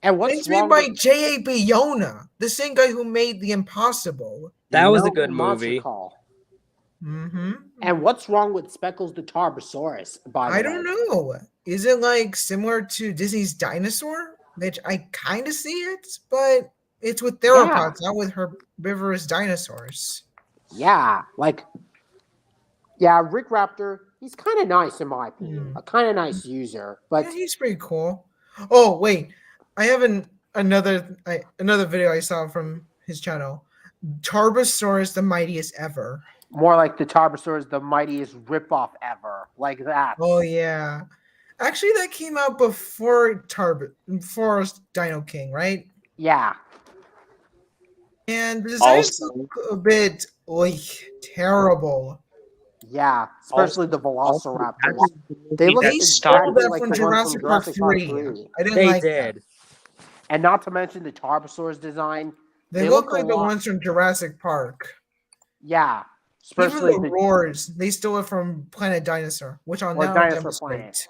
And what's It's made wrong by with J.A. Bayona, the same guy who made The Impossible. That was a No good Monster movie. Call? Mm-hmm. And what's wrong with Speckles the Tarbosaurus? By the I way, don't know. Is it like similar to Disney's Dinosaur? Which I kind of see it, but it's with theropods, not with herbivorous dinosaurs. Yeah, Rick Raptor. He's kind of nice in my opinion. A kind of nice user, but Yeah, he's pretty cool. Oh wait, I have another video I saw from his channel. Tarbosaurus, the mightiest ever. more like the Tarbosaurus, the mightiest ripoff ever, like that. Oh yeah, actually that came out before Dino King, right? Yeah, And the designs Also- look a bit terrible. yeah, especially the Velociraptors. They look They stole exactly that like from the one Jurassic Park 3. I didn't They like did. that. And not to mention the Tarbosaurus design. They They look look a like the lot- ones from Jurassic Park. Yeah, Especially Even the roars, they stole it from Planet Dinosaur, which I'll now Dinosaur demonstrate. Planet.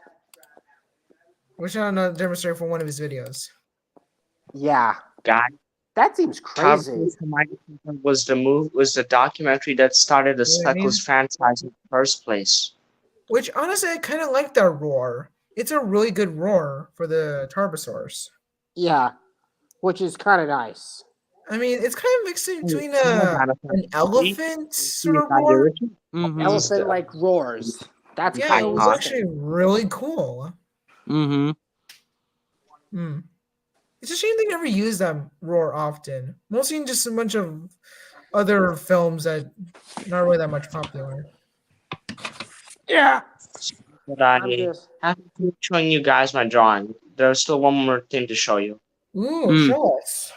Which I'll now demonstrate for one of his videos. Yeah, Guy, that seems Top crazy. Gun was the documentary that started the You know what I mean? Speckles franchise in the first place. Which honestly, I kind of like that roar. It's a really good roar for the Tarbosaurus. Yeah, which is kind of nice. I mean, it's kind of mixed between Dinosaur an elephant sort of Guy, the roar. original Mm-hmm. Elephant like roars. That's Yeah, kind it of was iconic. actually really cool. Mm-hmm. Hmm. It's a shame they never use that roar often. Mostly in just a bunch of other films that not really that much popular. Yeah. But I I'm just haven't finished showing you guys my drawing. There's still one more thing to show you. Ooh, show us.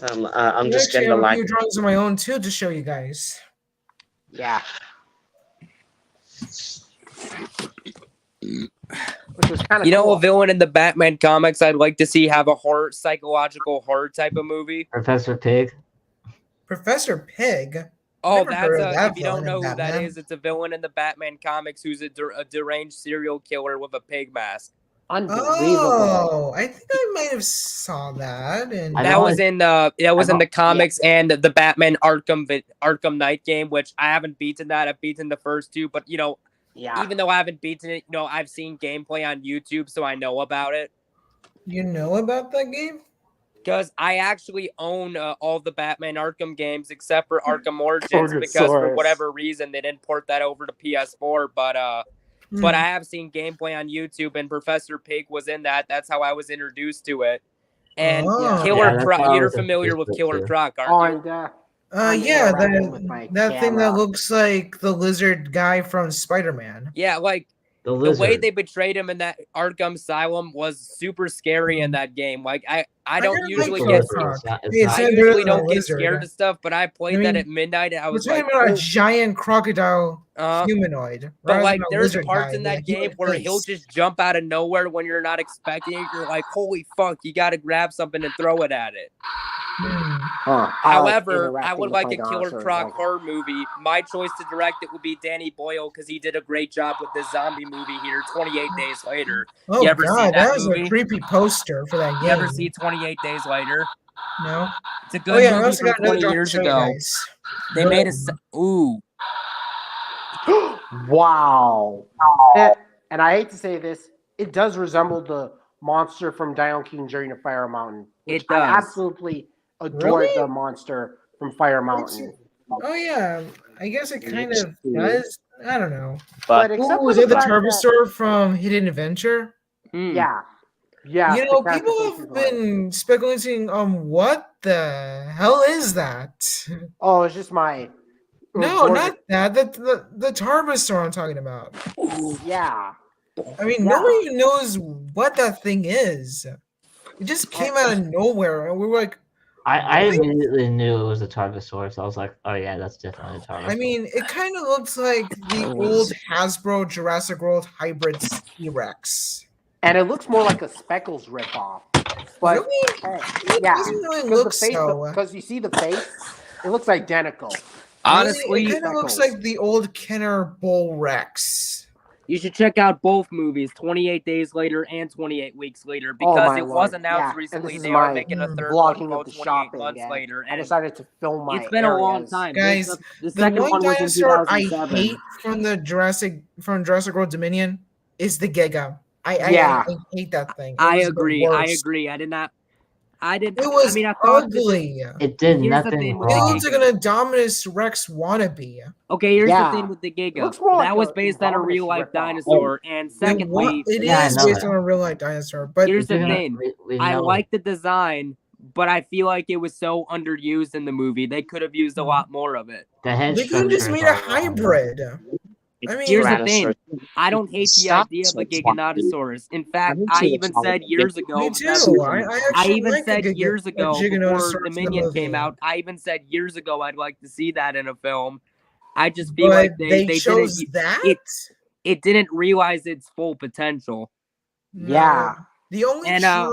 I'm I just actually getting the have a light. few drawings of my own too to show you guys. yeah. Which was kind of You know, cool. a villain in the Batman comics I'd like to see have a horror, psychological horror type of movie. Professor Pig. Professor Pig. Oh, Never that's heard of that if you don't villain in know who that Batman. is, it's a villain in the Batman comics who's a deranged serial killer with a pig mask. Unbelievable. Oh, I think I might have saw that. And That was in the comics and the Batman Arkham Knight game, which I haven't beaten that. I've beaten the first two, but you know, even though I haven't beaten it, you know, I've seen gameplay on YouTube, so I know about it. You know about that game? Because I actually own all the Batman Arkham games except for Arkham Origins, because for whatever reason they didn't port that over to PS4. But I have seen gameplay on YouTube, and Professor Pig was in that. That's how I was introduced to it. And Killer Croc, you're familiar with Killer Croc, aren't you? Yeah, that thing that looks like the lizard guy from Spider-Man. Yeah, like the way they betrayed him in that Arkham Asylum was super scary in that game. Like I don't usually get scared of stuff, but I played that at midnight and I was like, about a giant crocodile humanoid. But like there's parts in that game where he'll just jump out of nowhere when you're not expecting it. You're like, holy fuck, you gotta grab something and throw it at it. However, I would like a Killer Croc horror movie. My choice to direct it would be Danny Boyle, because he did a great job with this zombie movie here, 28 Days Later. Oh, you ever God, see that was movie? A creepy poster for that game. You ever see 28 Days Later? No. It's a good movie from 20 years ago. They made a... Ooh. Wow. And I hate to say this, it does resemble the monster from Dial King Journey to Fire Mountain. It does. I absolutely adore the monster from Fire Mountain. Oh yeah, I guess it kind of does. I don't know. But except was it the Tarbosaur from Hidden Adventure? Yeah. Yeah. You know, people have been speculating on what the hell is that? Oh, it's just my No, not that. The Tarbosaur I'm talking about. Yeah. I mean, nobody knows what that thing is. It just came out of nowhere, and we were like, I immediately knew it was a Tarbosaurus. I was like, oh yeah, that's definitely a Tarbosaurus. I mean, it kind of looks like the old Hasbro Jurassic World hybrid T-Rex. And it looks more like a Speckles ripoff. But really? It doesn't really look so. Because you see the face, it looks identical. Honestly, it kind of looks like the old Kenner Bull Rex. You should check out both movies, 28 Days Later and 28 Weeks Later, because it was announced recently they are making a third one called 28 Months Later. And I decided to film my It's been a long time. Guys, the second one was in 2007. I hate from Jurassic World Dominion is the Giga. I hate that thing. I agree. It was ugly. It did nothing wrong. It looks like an Indominus Rex wannabe. Okay, here's the thing with the Giga. That was based on a real life dinosaur, and secondly, it is based on a real life dinosaur. But here's the thing: I like the design, but I feel like it was so underused in the movie. They could have used a lot more of it. They could have just made a hybrid. I mean, here's the thing. I don't hate the idea of a Giganotosaurus. In fact, I even said years ago. Me too. I even said years ago before Dominion came out. I even said years ago I'd like to see that in a film. I just feel like they chose didn't, that. It didn't realize its full potential. Yeah. The only And I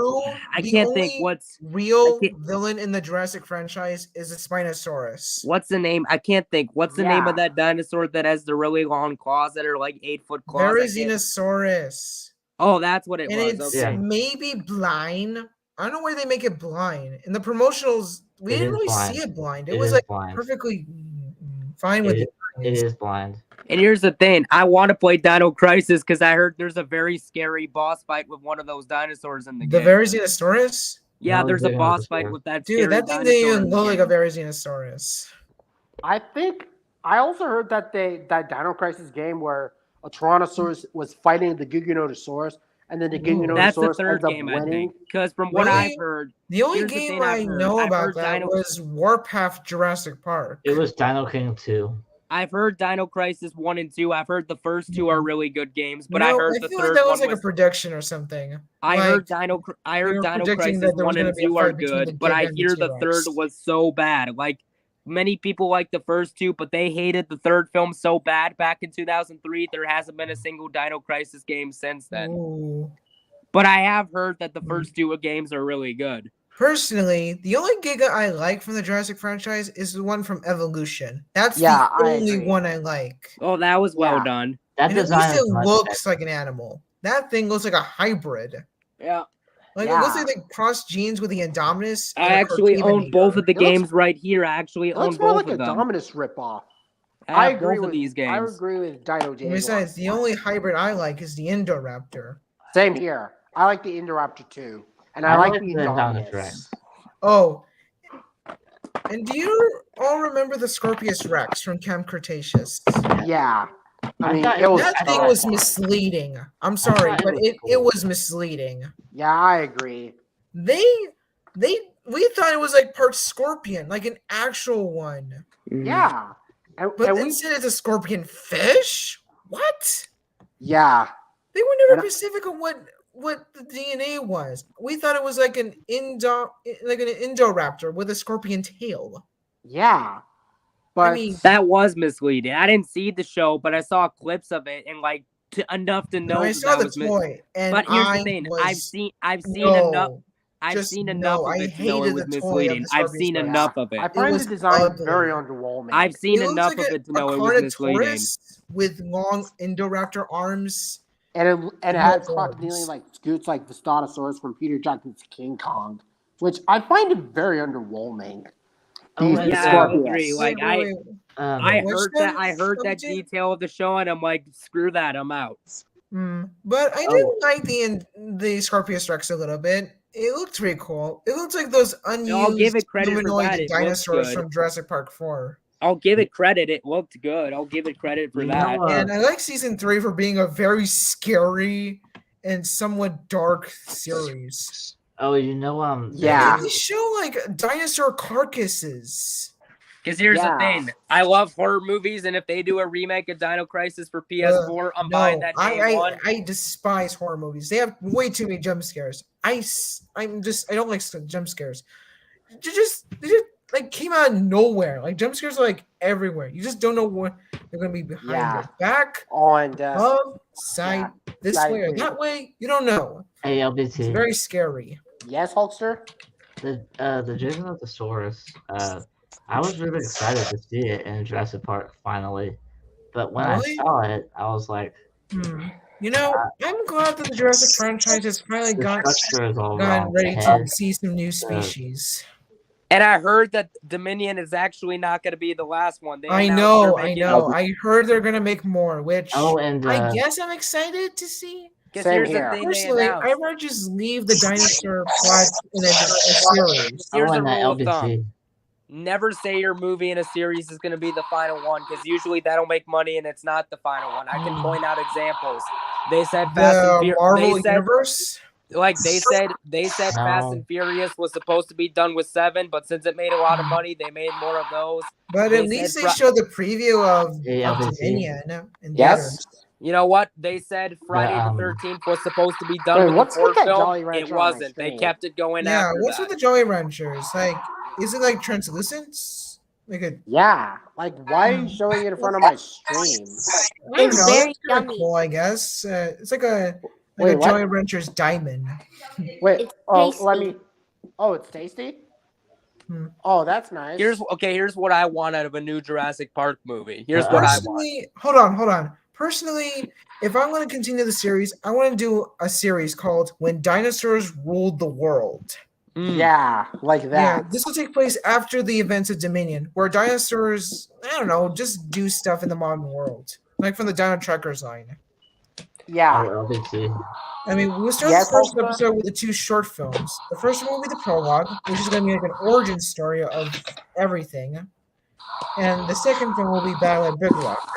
the can't only think what's real can't- villain in the Jurassic franchise is the Spinosaurus. what's the name. I can't think. What's the name of that dinosaur that has the really long claws that are like 8-foot claws? Verizinosaurus. Oh, that's what it And was. it's Okay. maybe blind. I don't know why they make it blind. In the promotionals, we It didn't is really blind. see it blind. It It was is like blind. perfectly fine with It the eyes. is blind. And here's the thing. I want to play Dino Crisis because I heard there's a very scary boss fight with one of those dinosaurs in the The game. Verizinosaurus? Yeah, No, there's a they're boss not fight sure. with that Dude, scary that thing dinosaur didn't in even the look like a game. Verizinosaurus. I think I also heard that that Dino Crisis game where a Tyrannosaurus was fighting the Giganotosaurus, and then the That's the Giganotosaurus third ends up game, I winning. think. Because from what Really? I've heard, The only here's the game thing I I've heard. know I've about heard that Dino- was Warpath Jurassic Park. It was Dino King 2. I've heard Dino Crisis 1 and 2. I've heard the first two are really good games, but No, I heard I the feel like third that one was like was. a prediction or something. I Like, heard Dino predicting Crisis that there was 1 gonna and be a 2 are fight between the good, but I Giga and hear the the third T-Rex. was so bad. Like many people like the first two, but they hated the third film so bad back in 2003. There hasn't been a single Dino Crisis game since then. Ooh. But I have heard that the first two games are really good. Personally, the only Giga I like from the Jurassic franchise is the one from Evolution. That's Yeah, the I only agree. one I like. Oh, that was well Yeah. done. That And at design least is it much looks better. like an animal. That thing looks like a hybrid. Yeah. Like Yeah. it looks like they crossed genes with the Indominus. I and a actually own both of the It looks- games right here. I actually It own looks more both like of a them. Dominus ripoff. I have agree both of with these I games. agree with Dino And Jaguar. besides, the only hybrid I like is the Indoraptor. Same here. I like the Indoraptor too, and I I like like the the Indominus Indominus. Rex. Oh, and do you all remember the Scorpius Rex from Camp Cretaceous? Yeah, I mean thought it was. That thing was misleading. I'm sorry, thought it but was it cool. was misleading. Yeah, I agree. We thought it was like part scorpion, like an actual one. Yeah, and But we instead it's a scorpion fish? What? yeah. They were never And- specific on what the DNA was. We thought it was like an Indoraptor with a scorpion tail. Yeah, but I mean, That was misleading. I didn't see the show, but I saw clips of it and like enough to know I that saw that the was toy, and But here's I the thing: was I've seen no, enough. I've just seen no, enough of I it to know it hated was the toy of misleading. the I've Scorpius seen Rex. enough of it. I find was the design ugly. very underwhelming. I've seen It looks enough like of a- it to a know it was misleading. Carnotaurus with long Indoraptor arms. and it no had arms. crocodilian like scoots like the Statosaurus from Peter Jackson's King Kong, which I find it very underwhelming. Oh, These and, Yeah, I Scorpius. agree. Like Wait. I Which heard then? I heard that LBT? detail of the show, and I'm like, screw that, I'm out. But I Oh. did like the Scorpius Rex a little bit. It looked pretty cool. It looked like those unused give it credit for humanoid that. It looks dinosaurs good. from Jurassic Park 4. I'll give it credit. It looked good. I'll give it credit for You that. know, And I like season 3 for being a very scary and somewhat dark series. oh, you know, Yeah. They show like dinosaur carcasses. Because here's Yeah. the thing: I love horror movies, and if they do a remake of Dino Crisis for PS4, I'm buying that day one. I despise horror movies. They have way too many jump scares. I don't like jump scares. They just like came out of nowhere. Like jump scares are like everywhere. You just don't know what they're gonna be behind Yeah. your back, On up, side, this Side way or view. that way. You don't know. hey It's LBT, very scary. yes, Hulkster. the Giganotosaurus. I was really excited to see it in Jurassic Park finally, but when Really? I saw it, I was like, You know, I'm glad that the Jurassic franchise has finally the structure is all gotten wrong. ready The to head, see some new species. And I heard that Dominion is actually not going to be the last one. They I announced know, they're I making- know. I heard they're gonna make more, which oh, and I guess I'm excited to see. Because Same here's here. the thing they Personally, announced. I'd rather just leave the dinosaur plot in a series. Here's oh, a and that rule of LBT. thumb. Never say your movie in a series is going to be the final one, because usually that'll make money and it's not the final one. I can point out examples. They said Fast and The Furious. Marvel They said, universe. like they said Fast No. and Furious was supposed to be done with 7, but since it made a lot of money, they made more of those. But They at least said they showed the preview of Yeah, LBT. Dominion in Yes. You know what? They said Friday um, the 13th was supposed to be done Wait, with what's the 4th with that film. Jolly Rancher It on my wasn't. They screen? kept it going Yeah, after what's that. with the Jolly Ranchers? Like, is it like translucence? Like a Yeah. Like, why are you showing it in front of my stream? I don't It's know. very It's kinda yummy. cool, I guess. It's like a Like Wait, a what? Jolly Rancher's diamond. Wait. It's Let tasty. me. Oh, it's tasty. Hmm. Oh, that's nice. Here's what I want out of a new Jurassic Park movie. Here's what I want. Personally, hold on. Personally, if I'm going to continue the series, I want to do a series called "When Dinosaurs Ruled the World." Yeah, like that. Yeah, this will take place after the events of Dominion, where dinosaurs, I don't know, just do stuff in the modern world, like from the Dino Trekkers line. Yeah. LBT. I mean, we'll start Yes, the first Hulkster? episode with the 2 short films. The first one will be the prologue, which is going to be like an origin story of everything. And the second film will be Battle at Big Rock.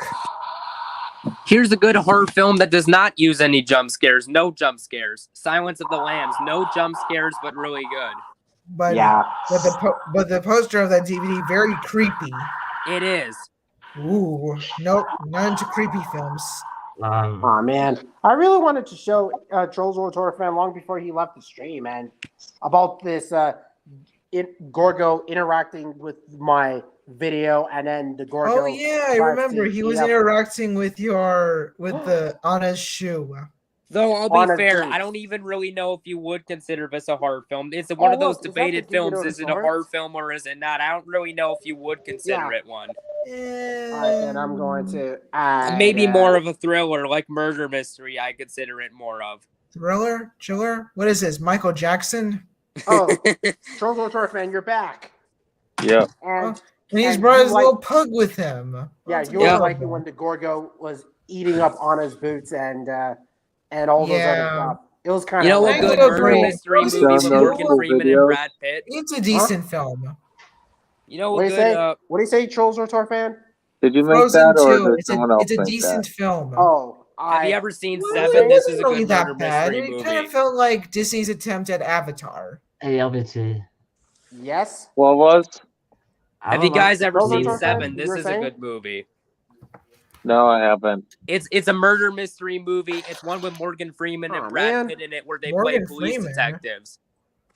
Here's a good horror film that does not use any jump scares. No jump scares. Silence of the Lambs. No jump scares, but really good. But Yeah. but the poster of that DVD very creepy. It is. Ooh, nope, not into creepy films. Oh man, I really wanted to show Trolls or Tour fan long before he left the stream, and about this Gorgo interacting with my video, and then the Gorgo. Oh yeah, I remember he was interacting with the Anna's shoe. Though I'll On be a fair, date. I don't even really know if you would consider this a horror film. It's one of those look, is that debated the Digger films. Is it a Dinosaurs? horror film or is it not? I don't really know if you would consider it one. All right, then I'm going to add, Maybe more of a thriller, like murder mystery. I consider it more of. Thriller, chiller. What is this? Michael Jackson? Oh, Trolls or Tour fan, you're back. Yeah. And And he's and brought you his like- little pug with him. Yeah, That's you were adorable. liking when the Gorgo was eating up Anna's boots and all those other stuff. It was kind You know of a I good would murder agree. mystery It's movie with a Morgan beautiful Freeman videos. and Brad Pitt? It's a decent film. You know What a do you say? good. What do you say, Trolls or Tour fan? Did you make Frozen that, or 2. did It's someone else a make decent that? film. Oh, Have you ever seen Well, Seven? it This is wasn't a really good that murder bad. mystery It movie. kind of felt like Disney's attempt at Avatar. Hey, LBT. yes. What was? Have you guys ever Trolls or seen Tour fan? Seven? You This were is a saying? good movie. No, I haven't. It's a murder mystery movie. It's one with Morgan Freeman and Aw, Brad man. Pitt in it, where they Morgan play police Freeman? detectives.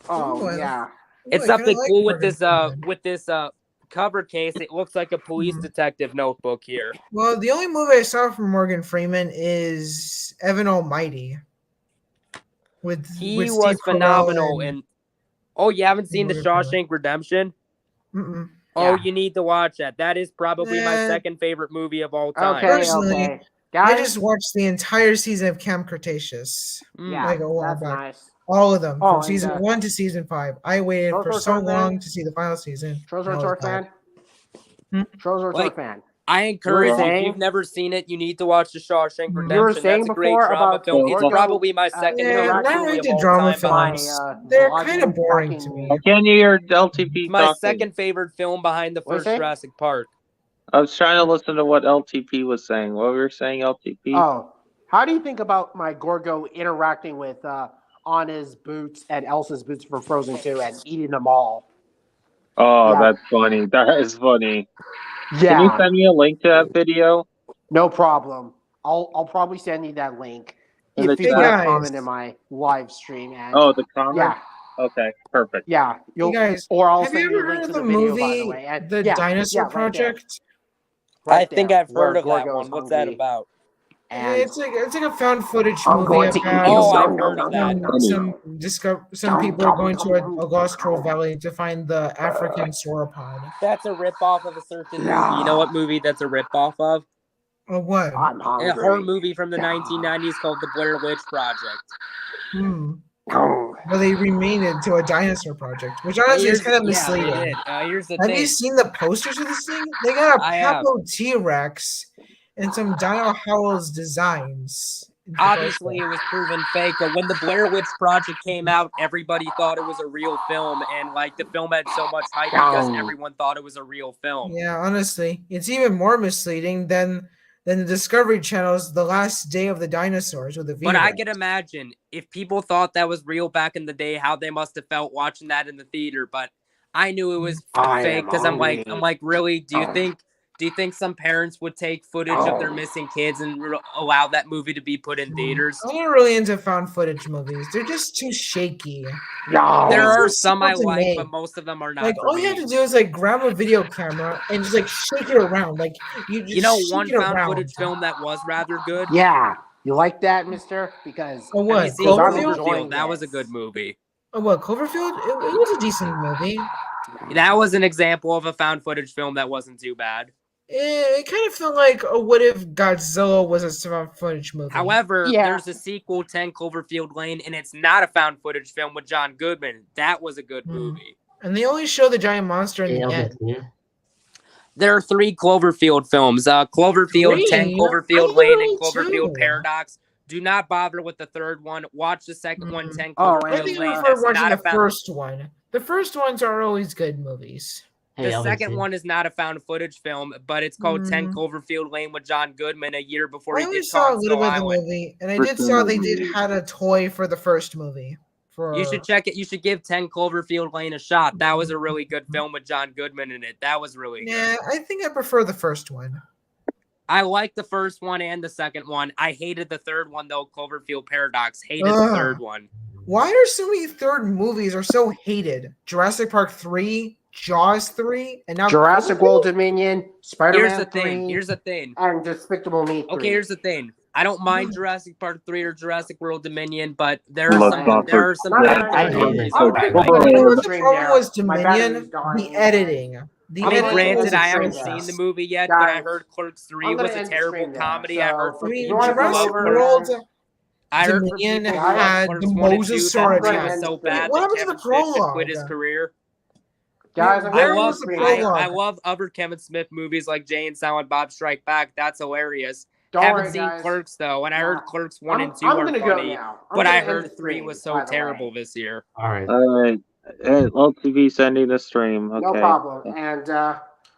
Oh Ooh, yeah. It's I kinda something like cool with Morgan this Freeman. cover case. It looks like a police Mhm. detective notebook here. Well, the only movie I saw from Morgan Freeman is Evan Almighty. He with was Steve Carell phenomenal and- in. Oh, you haven't seen The Morgan Freeman. Shawshank Redemption? Mm-mm. Oh, Yeah. you need to watch that. That is probably my Eh. second favorite movie of all time. Okay. Personally, Okay. I Guys. just watched the entire season of Camp Cretaceous. Yeah. Like a while That's back. nice. All of them, Oh, from and, season 1 to season 5. I waited Trolls for or so Tour fan? long to see the final season. Trolls and or I was Tour glad. fan. Trolls or Tour Like, fan. I encourage you, if saying- you've never seen it, you need to watch The Shawshank You were Redemption. saying That's a great before drama about film. It's Gorgo, probably my second Yeah, favorite I'm not movie of into all drama time. films. behind- They're vlogging kind of boring to fucking- me. I can't hear LTP It's my talking. second favorite film behind the What'd you first say? Jurassic Park. I was trying to listen to what LTP was saying. What were you saying, LTP? Oh, how do you think about my Gorgo interacting with Anna's boots and Elsa's boots from Frozen 2 and eating them all? Oh, Yeah. that's funny. That is funny. Yeah. Can you send me a link to that video? No problem. I'll probably send you that link In if the you chat? put a Guys. comment in my live stream. And Oh, the comment? yeah, Okay, perfect. yeah. You'll guys, or I'll have send you you a ever link heard to of the the video, by the movie way. And, The yeah, Dinosaur yeah, right there. Project? Right I think there, I've heard where of that Gorgo's one. What's that hungry. about? And It's like a found footage I'm movie going to eat about you. Oh, I've heard of that. some people are going to a lost troll valley to find the African sauropod. That's a ripoff of a certain movie. You know what movie that's a ripoff of? Or what? I'm hungry. A horror movie from the 1990s called The Blair Witch Project. Oh. Well, they remade it to a dinosaur project, which honestly is kind of misleading. Yeah, they did. Here's the Have thing. you seen the posters of this thing? They got a I have. Papo T-Rex and some Dino Howell's designs. in the Obviously, poster. it was proven fake, but when the Blair Witch Project came out, everybody thought it was a real film, and like the film had so much hype because everyone thought it was a real film. Yeah, honestly, it's even more misleading than the Discovery Channel's The Last Day of the Dinosaurs with the But I V-Rex. can imagine if people thought that was real back in the day, how they must have felt watching that in the theater. But I knew it was I fake am because I'm hungry. like, really? Do you think some parents would take footage of their missing kids and allow that movie to be put in theaters? I'm not really into found footage movies. They're just too shaky. No. There It's are so some I simple to like, make. but most of them are not. Like for all you me. have to do is like grab a video camera and just like shake it around. Like you just You know, shake one it found around. footage film that was rather good. Yeah. You like that, Mister? Because Oh, Have what? you seen I'm Cloverfield? enjoying That was a this. good movie. Oh, what? Cloverfield? It was a decent movie. That was an example of a found footage film that wasn't too bad. It kind of felt like a What If Godzilla was a found footage movie. However, Yeah. there's a sequel, 10 Cloverfield Lane, and it's not a found footage film with John Goodman. That was a good movie. And they only show the giant monster in Hey, the end. LBT. There are 3 Cloverfield films. Cloverfield, 10 Three? Cloverfield I Lane, and thought only Cloverfield 2. Paradox. Do not bother with the third one. Watch the second one, 10 Oh, Cloverfield I think I Lane. prefer That's watching not a the found. first one. The first ones are always good movies. Hey, The second LBT. one is not a found footage film, but it's called 10 Mm. Cloverfield Lane with John Goodman a year before I he only did saw a Kong little Skull bit of the Island. movie, and I For did sure saw they movie. did had a toy for the first movie. You should check it. You should give 10 Cloverfield Lane a shot. That was a really good film with John Goodman in it. That was really good. Yeah, I think I prefer the first one. I like the first one and the second one. I hated the third one though. Cloverfield Paradox. Hated the Ugh. third one. Why are so many third movies are so hated? Jurassic Park 3, Jaws 3, and now Jurassic Cloverfield? World Dominion, Spider-Man Here's the 3, thing. Here's the thing. and Despicable Me 3. Okay, here's the thing. I don't mind Jurassic Park 3 or Jurassic World Dominion, but there Let's are some not there are some I'm not bad gonna- I things hate on it. these I would movies. pick Like, one You know what the stream problem there. was My Dominion? battery's dying The again. editing. The I'm gonna editing end was granted, I haven't stream seen there. the movie yet, but I Guys, heard Clerks 3 I'm gonna was a end the terrible stream there. comedy. I heard So, from I mean, people who come love Jurassic over World, Clerks. I heard from Dominion people who Guys, love had Clerks the 1 and 2 Moses that the movie Sword was dance. so Wait, bad what that happened to Kevin the Smith should prologue? quit his career. Guys, I'm Where gonna end was the the stream prologue? there. I love other Kevin Smith movies like Jay and Silent Bob Strike Back. That's hilarious. Don't Haven't worry, seen guys. Clerks though, and I heard Yeah. Clerks 1 and 2 I'm are gonna go funny, now. I'm but gonna I end heard the 3 stream, was by so the terrible way. this year. All right. All right. Hey, LTV's ending the stream. Okay. No problem. And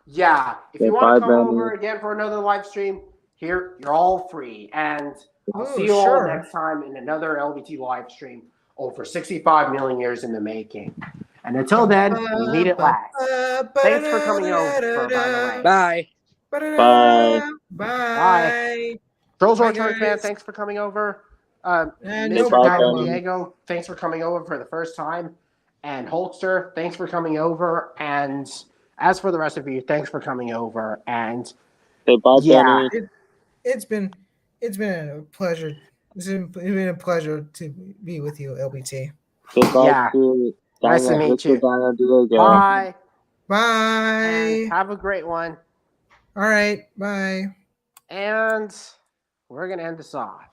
yeah, if you Okay, want to bye, come over Benny. again for another live stream, here you're all free. And I'll Ooh, see you all sure. next time in another LBT live stream over 65 million years in the making. And until then, we meet at last. Thanks for coming over, by the way. Bye. Bye. Bye. Trolls Bye, Returns, man, guys. thanks for coming over. No Mr. problem. Diamond Diego, thanks for coming over for the first time. And Hulkster, thanks for coming over. And as for the rest of you, thanks for coming over. And Say bye, yeah, Benny. It's been a pleasure. It's been a pleasure to be with you, LBT. Say bye Yeah. to Nice to meet Mr. you. Diamond Diego. Bye. Bye. And have a great one. All right. Bye. And we're going to end this off.